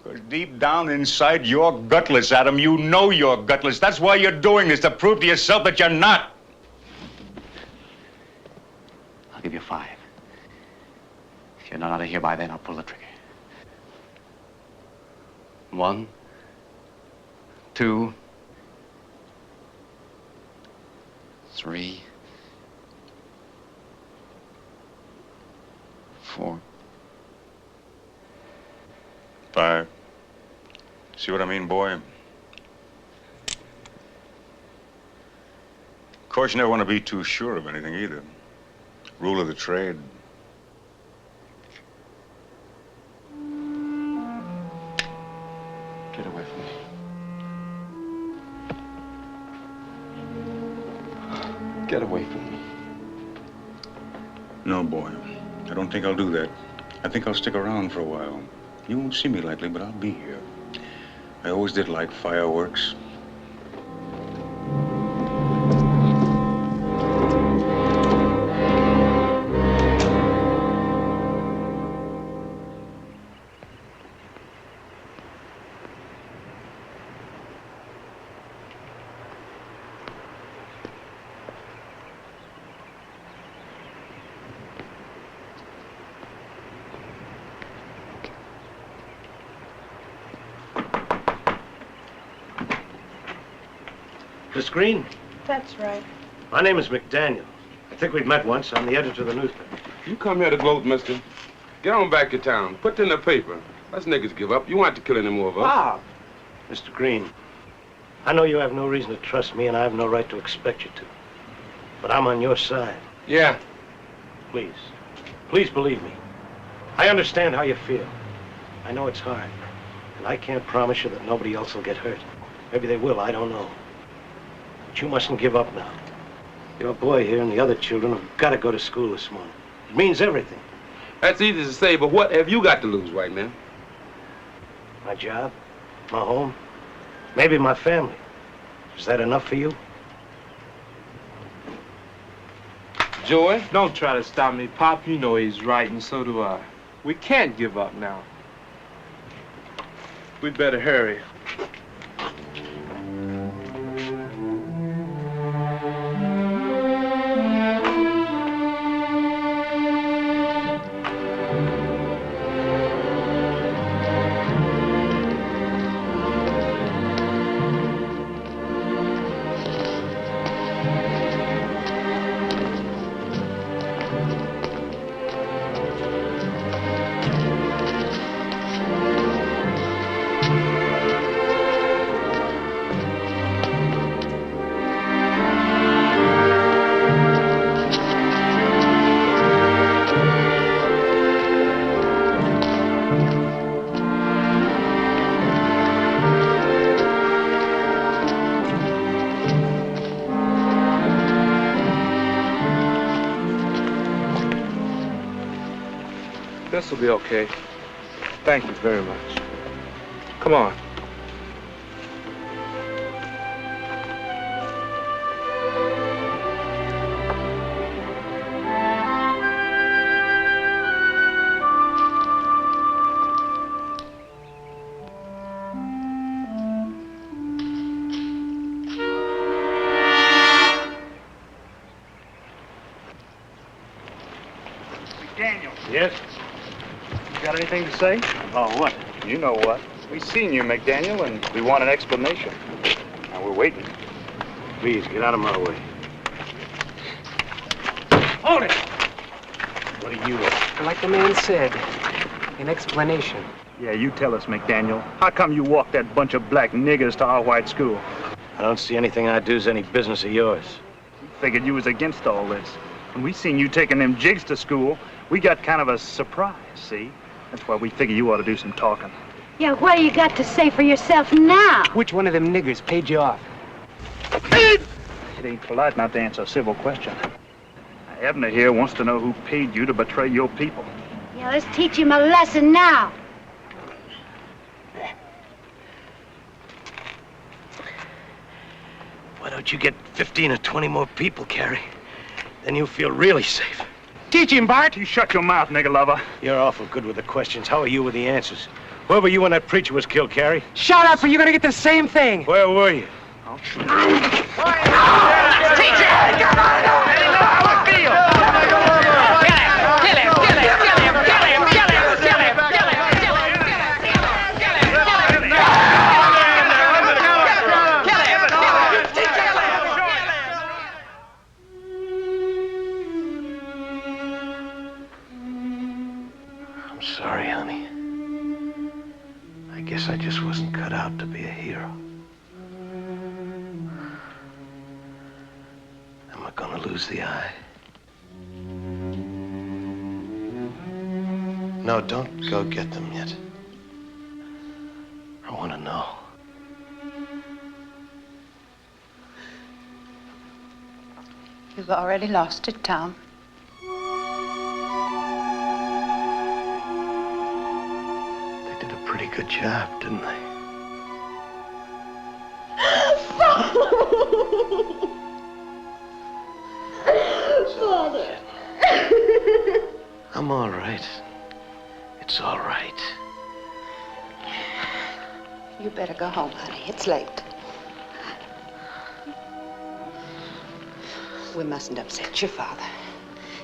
Because deep down inside, you're gutless, Adam. You know you're gutless. That's why you're doing this, to prove to yourself that you're not. I'll give you 5. If you're not out of here by then, I'll pull the trigger. 1, 2, 3, 4, 5. See what I mean, boy? Of course, you never want to be too sure of anything either. Rule of the trade. Get away from me. Get away from me. No, boy. I don't think I'll do that. I think I'll stick around for a while. You won't see me likely, but I'll be here. I always did like fireworks. Miss Green? That's right. My name is McDaniel. I think we've met once. I'm the editor of the newspaper. You come here to gloat, mister. Get on back to town. Put it in the paper. Us niggas give up. You want to kill any more of us. Bob! Mr. Green, I know you have no reason to trust me, and I have no right to expect you to. But I'm on your side. Yeah. Please. Please believe me. I understand how you feel. I know it's hard. And I can't promise you that nobody else will get hurt. Maybe they will, I don't know. But you mustn't give up now. Your boy here and the other children have got to go to school this morning. It means everything. That's easy to say, but what have you got to lose, white man? My job, my home, maybe my family. Is that enough for you? Joey, don't try to stop me, Pop. You know he's right, and so do I. We can't give up now. We'd better hurry. This will be okay. Thank you very much. Come on. Daniel. Yes? You got anything to say? Oh, what? You know what. We seen you, McDaniel, and we want an explanation. Now, we're waiting. Please, get out of my way. Hold it! What are you? Like the man said, an explanation. Yeah, you tell us, McDaniel. How come you walked that bunch of black niggers to our white school? I don't see anything I do is any business of yours. We figured you was against all this. When we seen you taking them jigs to school, we got kind of a surprise, see? That's why we figure you ought to do some talking. Yeah, what do you got to say for yourself now? Which one of them niggers paid you off? It ain't polite not to answer a civil question. Now, Abner here wants to know who paid you to betray your people. Yeah, let's teach him a lesson now. Why don't you get 15 or 20 more people, Carrie? Then you'll feel really safe. Teach him, Bart. You shut your mouth, nigger lover. You're awful good with the questions. How are you with the answers? Where were you when that preacher was killed, Carrie? Shut up or you're gonna get the same thing. Where were you? I'm sorry, honey. I guess I just wasn't cut out to be a hero. Am I gonna lose the eye? No, don't go get them yet. I want to know. You've already lost it, Tom. They did a pretty good job, didn't they? Father. I'm all right. It's all right. You better go home, honey. It's late. We mustn't upset your father.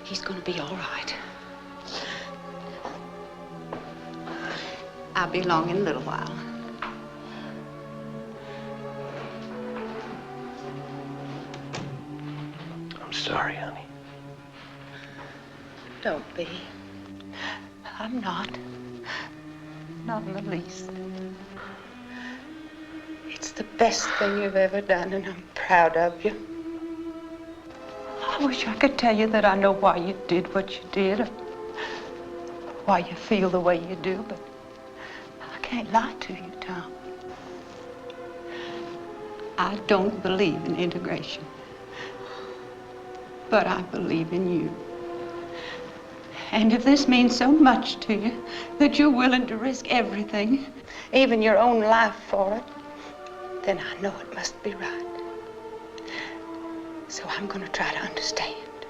He's gonna be all right. I'll be along in a little while. I'm sorry, honey. Don't be. I'm not. Not in the least. It's the best thing you've ever done, and I'm proud of you. I wish I could tell you that I know why you did what you did, or why you feel the way you do, but I can't lie to you, Tom. I don't believe in integration, but I believe in you. And if this means so much to you that you're willing to risk everything, even your own life for it, then I know it must be right. So I'm going to try to understand.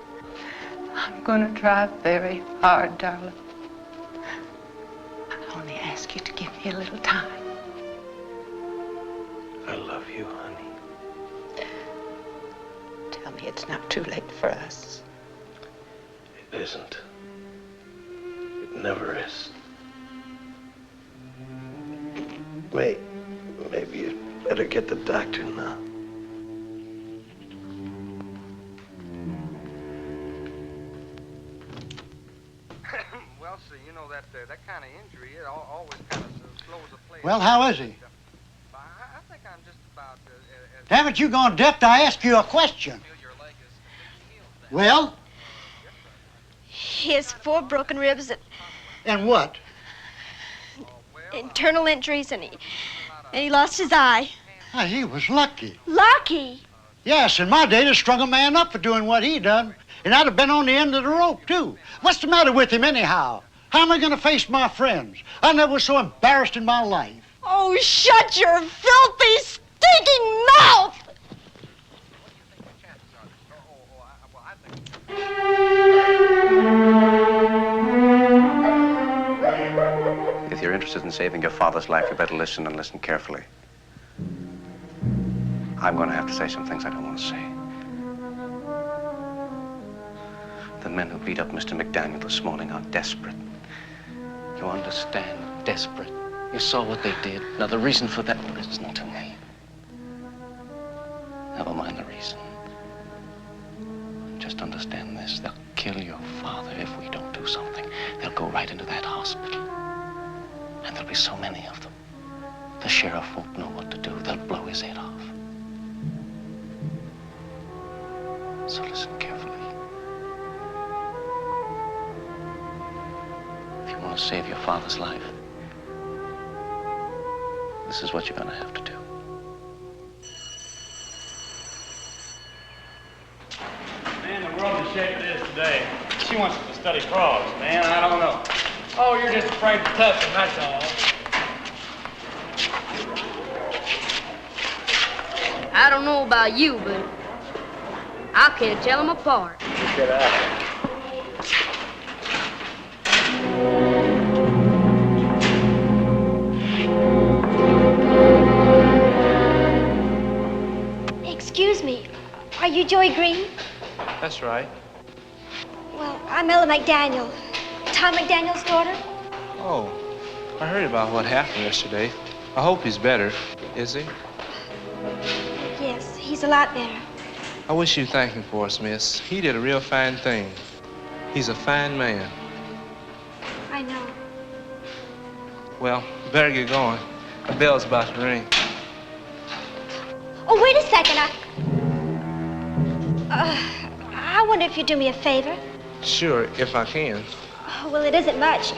I'm going to try very hard, darling. I only ask you to give me a little time. I love you, honey. Tell me it's not too late for us. It isn't. It never is. Maybe you'd better get the doctor now. Well, see, you know that kind of injury, it always kind of slows the play. Well, how is he? I think I'm just about Damn it, you gone deaf to ask you a question. Well? He has 4 broken ribs And what? internal injuries, and he lost his eye. He was lucky. Lucky? Yes, in my day, they strung a man up for doing what he done. And I'd have been on the end of the rope, too. What's the matter with him, anyhow? How am I going to face my friends? I never was so embarrassed in my life. Oh, shut your filthy, stinking mouth! If you're interested in saving your father's life, you better listen and listen carefully. I'm going to have to say some things I don't want to say. The men who beat up Mr. McDaniel this morning are desperate. You understand? Desperate. You saw what they did. Now, the reason for that, listen to me. Never mind the reason. Just understand this. They'll kill your father if we don't do something. They'll go right into that hospital. And there'll be so many of them. The sheriff won't know what to do. They'll blow his head off. So listen carefully. If you want to save your father's life, this is what you're going to have to do. Man, the world is shape it is today. She wants us to study frogs, man. I don't know. Oh, you're just afraid to touch them, that's all. I don't know about you, but I can't tell them apart. Get out. Excuse me, are you Joey Green? That's right. Well, I'm Ella McDaniel, Tom McDaniel's daughter. Oh, I heard about what happened yesterday. I hope he's better. Is he? Yes, he's a lot better. I wish you'd thank him for us, miss. He did a real fine thing. He's a fine man. I know. Well, you better get going. The bell's about to ring. Oh, wait a second. I wonder if you'd do me a favor. Sure, if I can. Oh, well, it isn't much.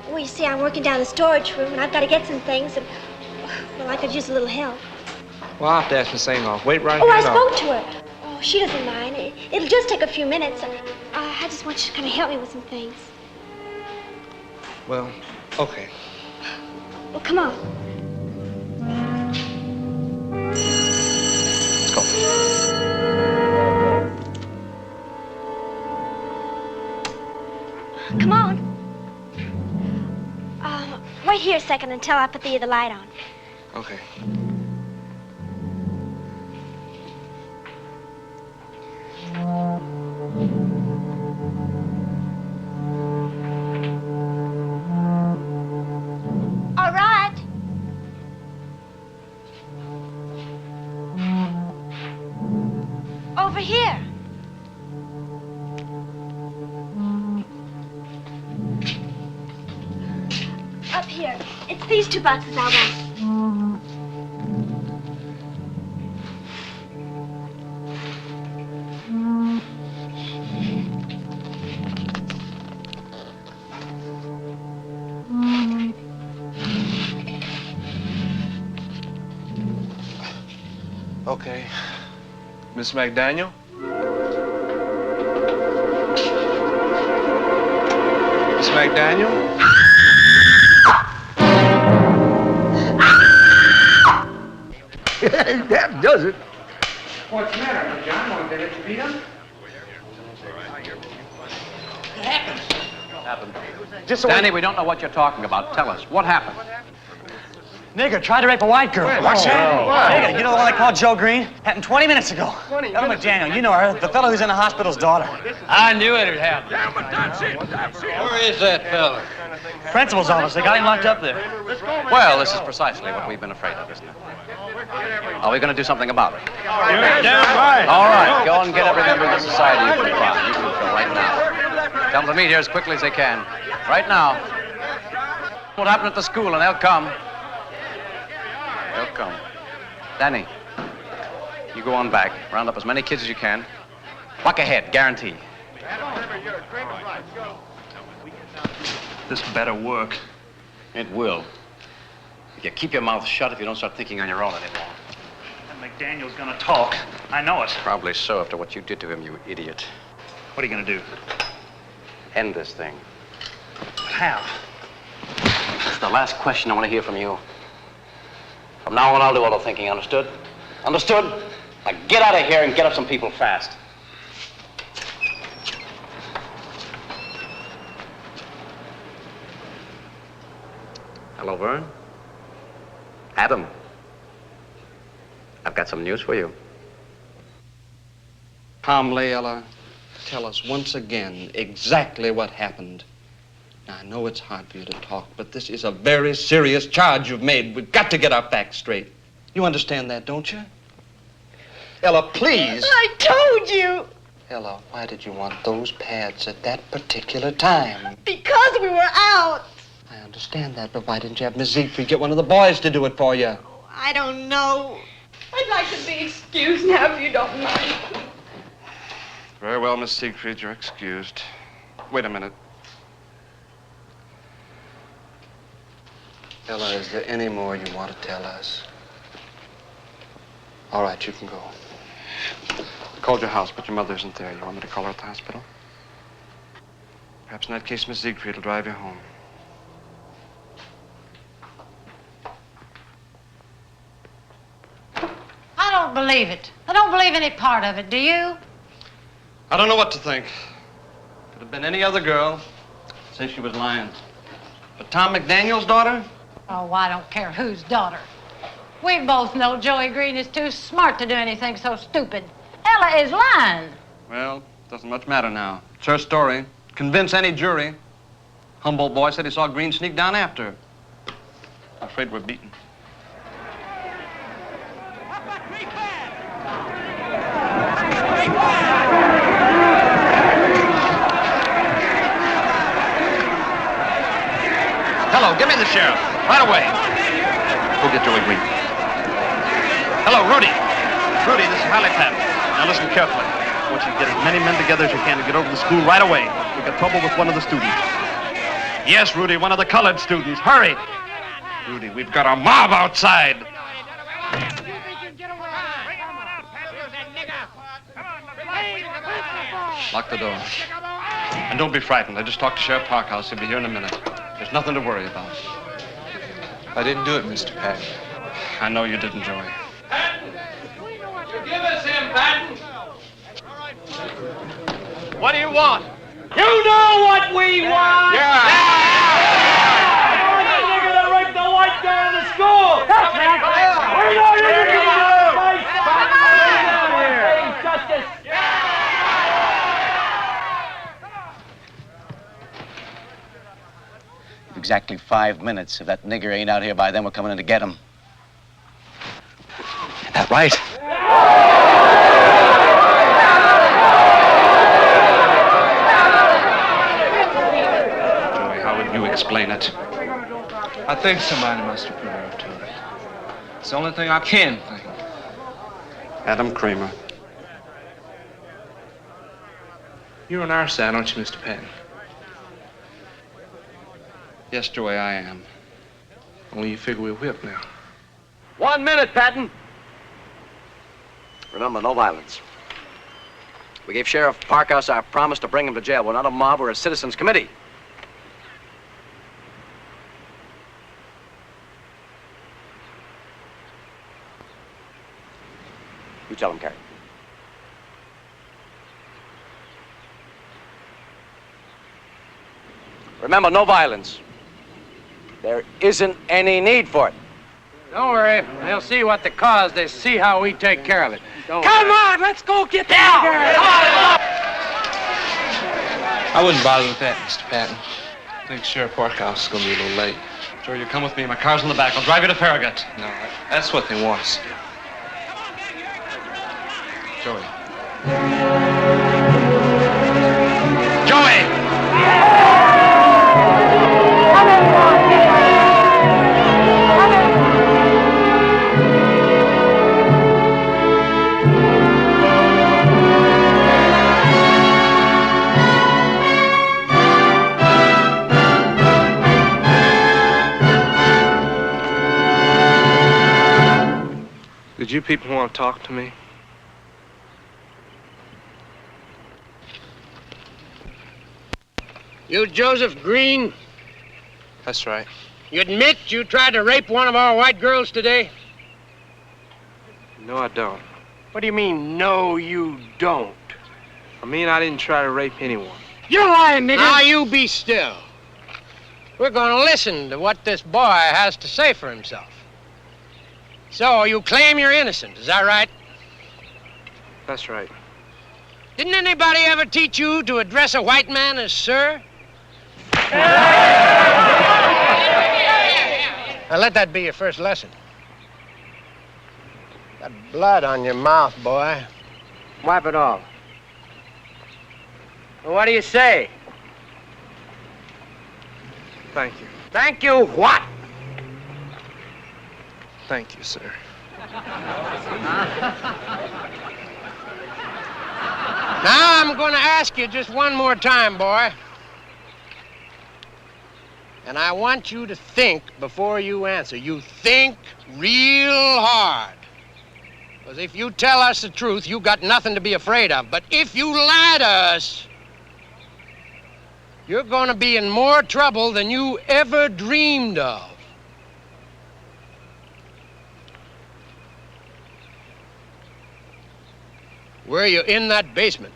Well, you see, I'm working down in the storage room, and I've got to get some things, and, well, I could use a little help. Well, I'll have to ask Miss Ainhoff. Wait right Oh, here. I spoke to her. Oh, she doesn't mind. It'll just take a few minutes. I just want you to kind of help me with some things. Well, okay. Well, come on. Let's go. Come on. Wait here a second until I put the other light on. Okay. All right. Over here. Up here. It's these two boxes I want. Okay. Miss McDaniel? Miss McDaniel? That does it. What's the matter, John? Want to let you beat him? What happened? Danny, we don't know what you're talking about. Tell us. What happened? Nigger tried to rape a white girl. What's that? Nigger, you know the one they called Joe Green? Happened 20 minutes ago. Ella McDaniel, you know her, the fellow who's in the hospital's daughter. I knew it'd happen. Yeah, but that's it. Where is that fella? Principal's office, they got him locked up there. Well, this is precisely what we've been afraid of, isn't it? Are we going to do something about it? You're damn right. All right, go and get every member of the society you can find. You can go right now. Tell them to meet here as quickly as they can. Right now. What happened at the school, and they'll come. They'll come. Danny, you go on back. Round up as many kids as you can. Buck ahead, guarantee. This better work. It will. If you keep your mouth shut, if you don't start thinking on your own anymore. And McDaniel's gonna talk. I know it. Probably so, after what you did to him, you idiot. What are you gonna do? End this thing. How? It's the last question I want to hear from you. From now on, I'll do all the thinking, understood? Understood? Now get out of here and get up some people fast. Hello, Vern. Adam. I've got some news for you. Calmly, Ella, tell us once again exactly what happened. Now, I know it's hard for you to talk, but this is a very serious charge you've made. We've got to get our facts straight. You understand that, don't you? Ella, please. I told you. Ella, why did you want those pads at that particular time? Because we were out. I understand that, but why didn't you have Miss Siegfried get one of the boys to do it for you? I don't know. I'd like to be excused now if you don't mind. Very well, Miss Siegfried, you're excused. Wait a minute. Ella, is there any more you want to tell us? All right, you can go. I called your house, but your mother isn't there. You want me to call her at the hospital? Perhaps in that case, Miss Siegfried will drive you home. I don't believe it. I don't believe any part of it, do you? I don't know what to think. Could have been any other girl. Say she was lying. But Tom McDaniel's daughter? Oh, I don't care whose daughter. We both know Joey Green is too smart to do anything so stupid. Ella is lying. Well, doesn't much matter now. It's her story. Convince any jury. Humboldt boy said he saw Green sneak down after her. I'm afraid we're beaten. Hello, give me the sheriff. Right away. Go get Joey Green. Hello, Rudy. Rudy, this is Hallie Pat. Now listen carefully. I want you to get as many men together as you can to get over to the school right away. We've got trouble with one of the students. Yes, Rudy, one of the colored students. Hurry. Rudy, we've got a mob outside. Lock the door. And don't be frightened. I just talked to Sheriff Parkhouse. He'll be here in a minute. There's nothing to worry about. I didn't do it, Mr. Patton. I know you didn't, Joey. Give us him, Patton. What do you want? You know what we want! Yeah! The nigga that raped the white guy in the school! That's right! We know you're gonna get justice! Exactly 5 minutes. If that nigger ain't out here by then, we're coming in to get him. Is that right? Joey, how would you explain it? I think somebody must have put her up to it. It's the only thing I can think. Adam Cramer. You're on our side, aren't you, Mr. Patton? Yes, Joey, I am. Only you figure we're whipped now. 1 minute, Patton. Remember, no violence. We gave Sheriff Parkhouse our promise to bring him to jail. We're not a mob, we're a citizens committee. You tell him, Carrie. Remember, no violence. There isn't any need for it. Don't worry. They'll see what the cause. They see how we take care of it. Come on, let's go get that girl. I wouldn't bother with that, Mr. Patton. I think Sheriff Parkhouse is going to be a little late. Joey, you come with me. My car's in the back. I'll drive you to Farragut. No, that's what they want us to do. Joey. Joey! Did you people want to talk to me? You Joseph Green? That's right. You admit you tried to rape one of our white girls today? No, I don't. What do you mean, no, you don't? I mean, I didn't try to rape anyone. You're lying, nigga. Now you be still. We're gonna listen to what this boy has to say for himself. So, you claim you're innocent, is that right? That's right. Didn't anybody ever teach you to address a white man as sir? Now let that be your first lesson. Got blood on your mouth, boy. Wipe it off. Well, what do you say? Thank you. Thank you what? Thank you, sir. Now I'm going to ask you just one more time, boy. And I want you to think before you answer. You think real hard. Because if you tell us the truth, you got nothing to be afraid of. But if you lie to us, you're going to be in more trouble than you ever dreamed of. Were you in that basement?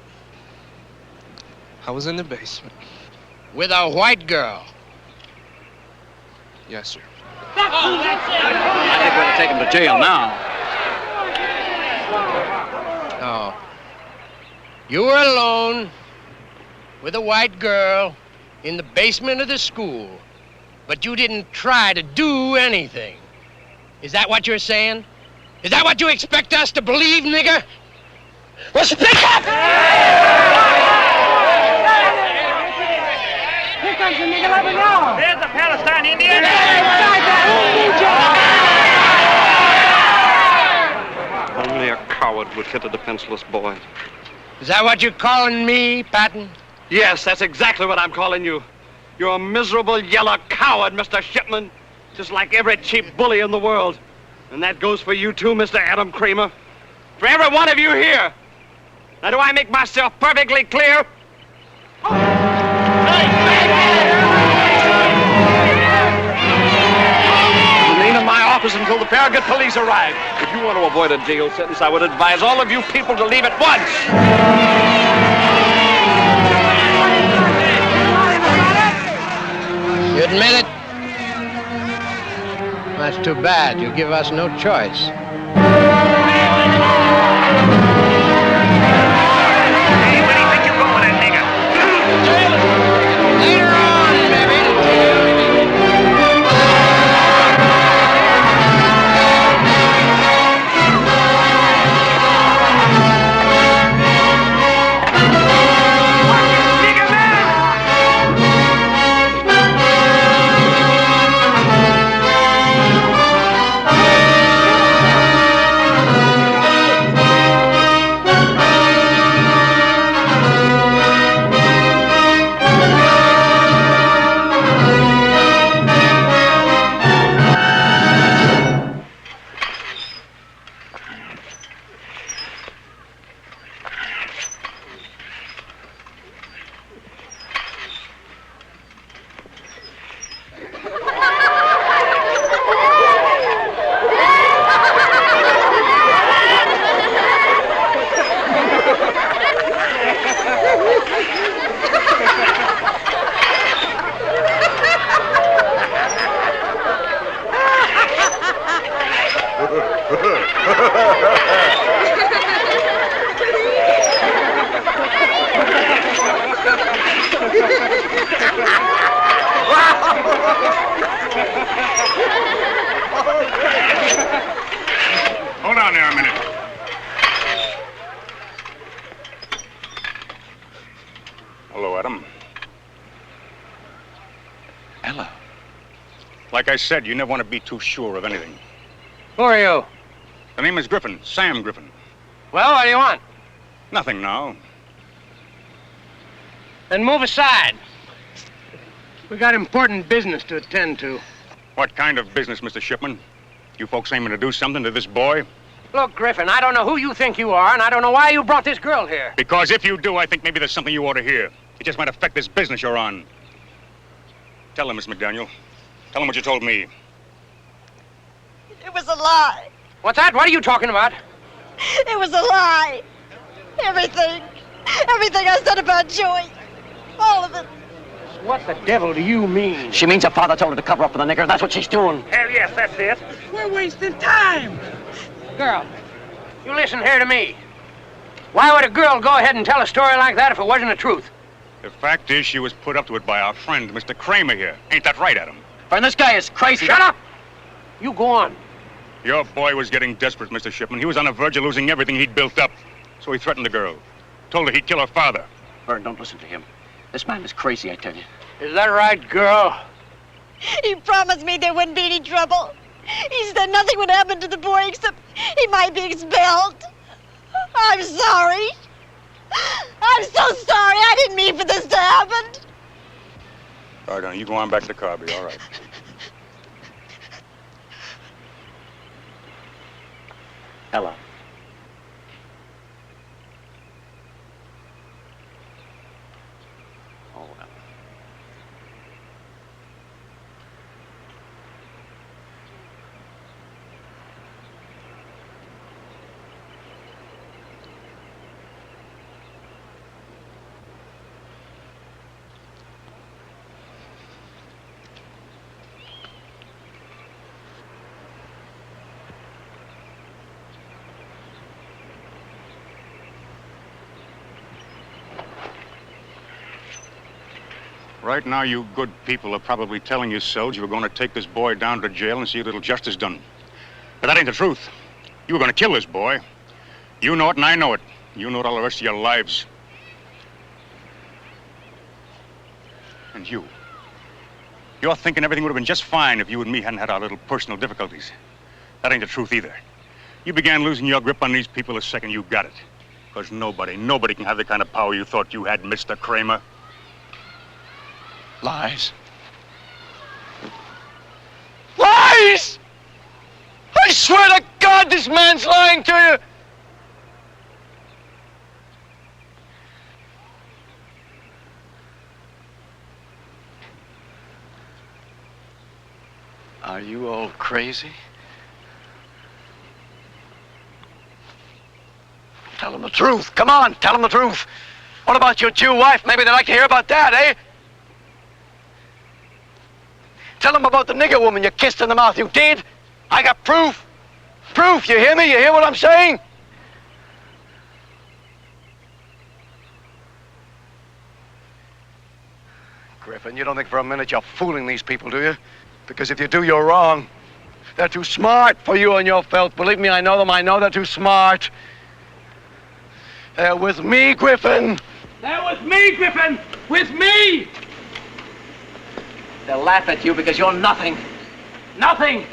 I was in the basement. With a white girl? Yes, sir. I think we're to take him to jail now. Oh. You were alone with a white girl in the basement of the school, but you didn't try to do anything. Is that what you're saying? Is that what you expect us to believe, nigger? Well, speak up! Here comes the nigga, let me know. There's the Palestine Indian. Only a coward would hit a defenseless boy. Is that what you're calling me, Patton? Yes, that's exactly what I'm calling you. You're a miserable yellow coward, Mr. Shipman. Just like every cheap bully in the world. And that goes for you too, Mr. Adam Cramer. For every one of you here. Now, do I make myself perfectly clear? Remain in my office until the Farragut police arrive. If you want to avoid a jail sentence, I would advise all of you people to leave at once. You admit it? That's too bad. You give us no choice. Hold on there a minute. Hello, Adam. Ella. Like I said, you never want to be too sure of anything. Who are you? The name is Griffin, Sam Griffin. Well, what do you want? Nothing now. Then move aside. We got important business to attend to. What kind of business, Mr. Shipman? You folks aiming to do something to this boy? Look, Griffin, I don't know who you think you are, and I don't know why you brought this girl here. Because if you do, I think maybe there's something you ought to hear. It just might affect this business you're on. Tell him, Miss McDaniel. Tell him what you told me. It was a lie. What's that? What are you talking about? It was a lie. Everything. Everything I said about Joey. All of it. What the devil do you mean? She means her father told her to cover up for the nigger. That's what she's doing. Hell yes, that's it. We're wasting time. Girl, you listen here to me. Why would a girl go ahead and tell a story like that if it wasn't the truth? The fact is, she was put up to it by our friend, Mr. Cramer here. Ain't that right, Adam? Friend, this guy is crazy. Shut up! You go on. Your boy was getting desperate, Mr. Shipman. He was on the verge of losing everything he'd built up. So he threatened the girl. Told her he'd kill her father. Vern, don't listen to him. This man is crazy, I tell you. Is that right, girl? He promised me there wouldn't be any trouble. He said nothing would happen to the boy except he might be expelled. I'm sorry. I'm so sorry. I didn't mean for this to happen. All right, honey, you go on back to the car. Be all right. Ella. Oh, Ella. Right now, you good people are probably telling yourselves you were going to take this boy down to jail and see a little justice done. But that ain't the truth. You were going to kill this boy. You know it and I know it. You know it all the rest of your lives. And you. You're thinking everything would have been just fine if you and me hadn't had our little personal difficulties. That ain't the truth either. You began losing your grip on these people the second you got it. Because nobody can have the kind of power you thought you had, Mr. Cramer. Lies. Lies! I swear to God this man's lying to you! Are you all crazy? Tell them the truth. Come on, tell them the truth. What about your Jew wife? Maybe they'd like to hear about that, eh? Tell them about the nigger woman you kissed in the mouth. You did? I got proof. Proof, you hear me? You hear what I'm saying? Griffin, you don't think for a minute you're fooling these people, do you? Because if you do, you're wrong. They're too smart for you and your filth. Believe me, I know them. I know they're too smart. They're with me, Griffin. They're with me, Griffin! With me! They'll laugh at you because you're nothing. Nothing!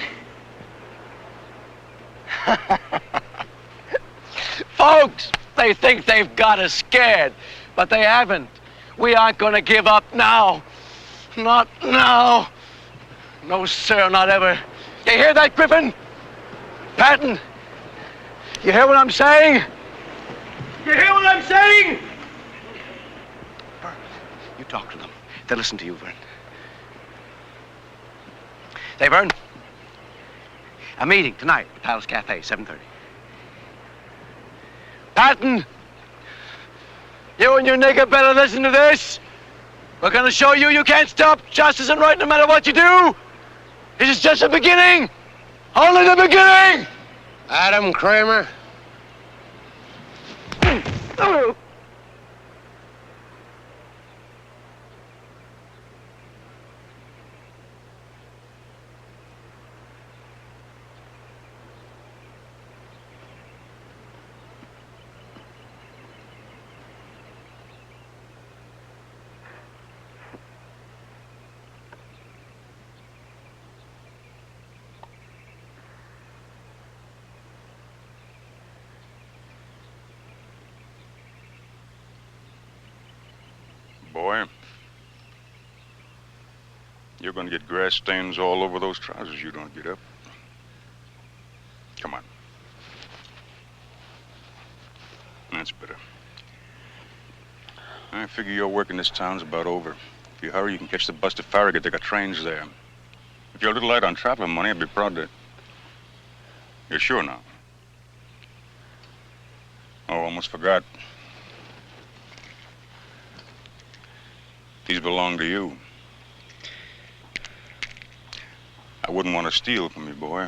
Folks, they think they've got us scared, but they haven't. We aren't going to give up now. Not now. No, sir, not ever. You hear that, Griffin? Patton, you hear what I'm saying? You hear what I'm saying? Vern, you talk to them. They'll listen to you, Vern. Hey, Vern. A meeting tonight at Palace Cafe, 7:30. Patton, you and your nigger better listen to this. We're gonna show you you can't stop justice and right no matter what you do. This is just the beginning. Only the beginning. Adam Cramer. Boy, you're going to get grass stains all over those trousers you don't get up. Come on. That's better. I figure your work in this town's about over. If you hurry, you can catch the bus to Farragut. They got trains there. If you're a little light on traveling money, I'd be proud to... You're sure now? Oh, almost forgot. These belong to you. I wouldn't want to steal from you, boy.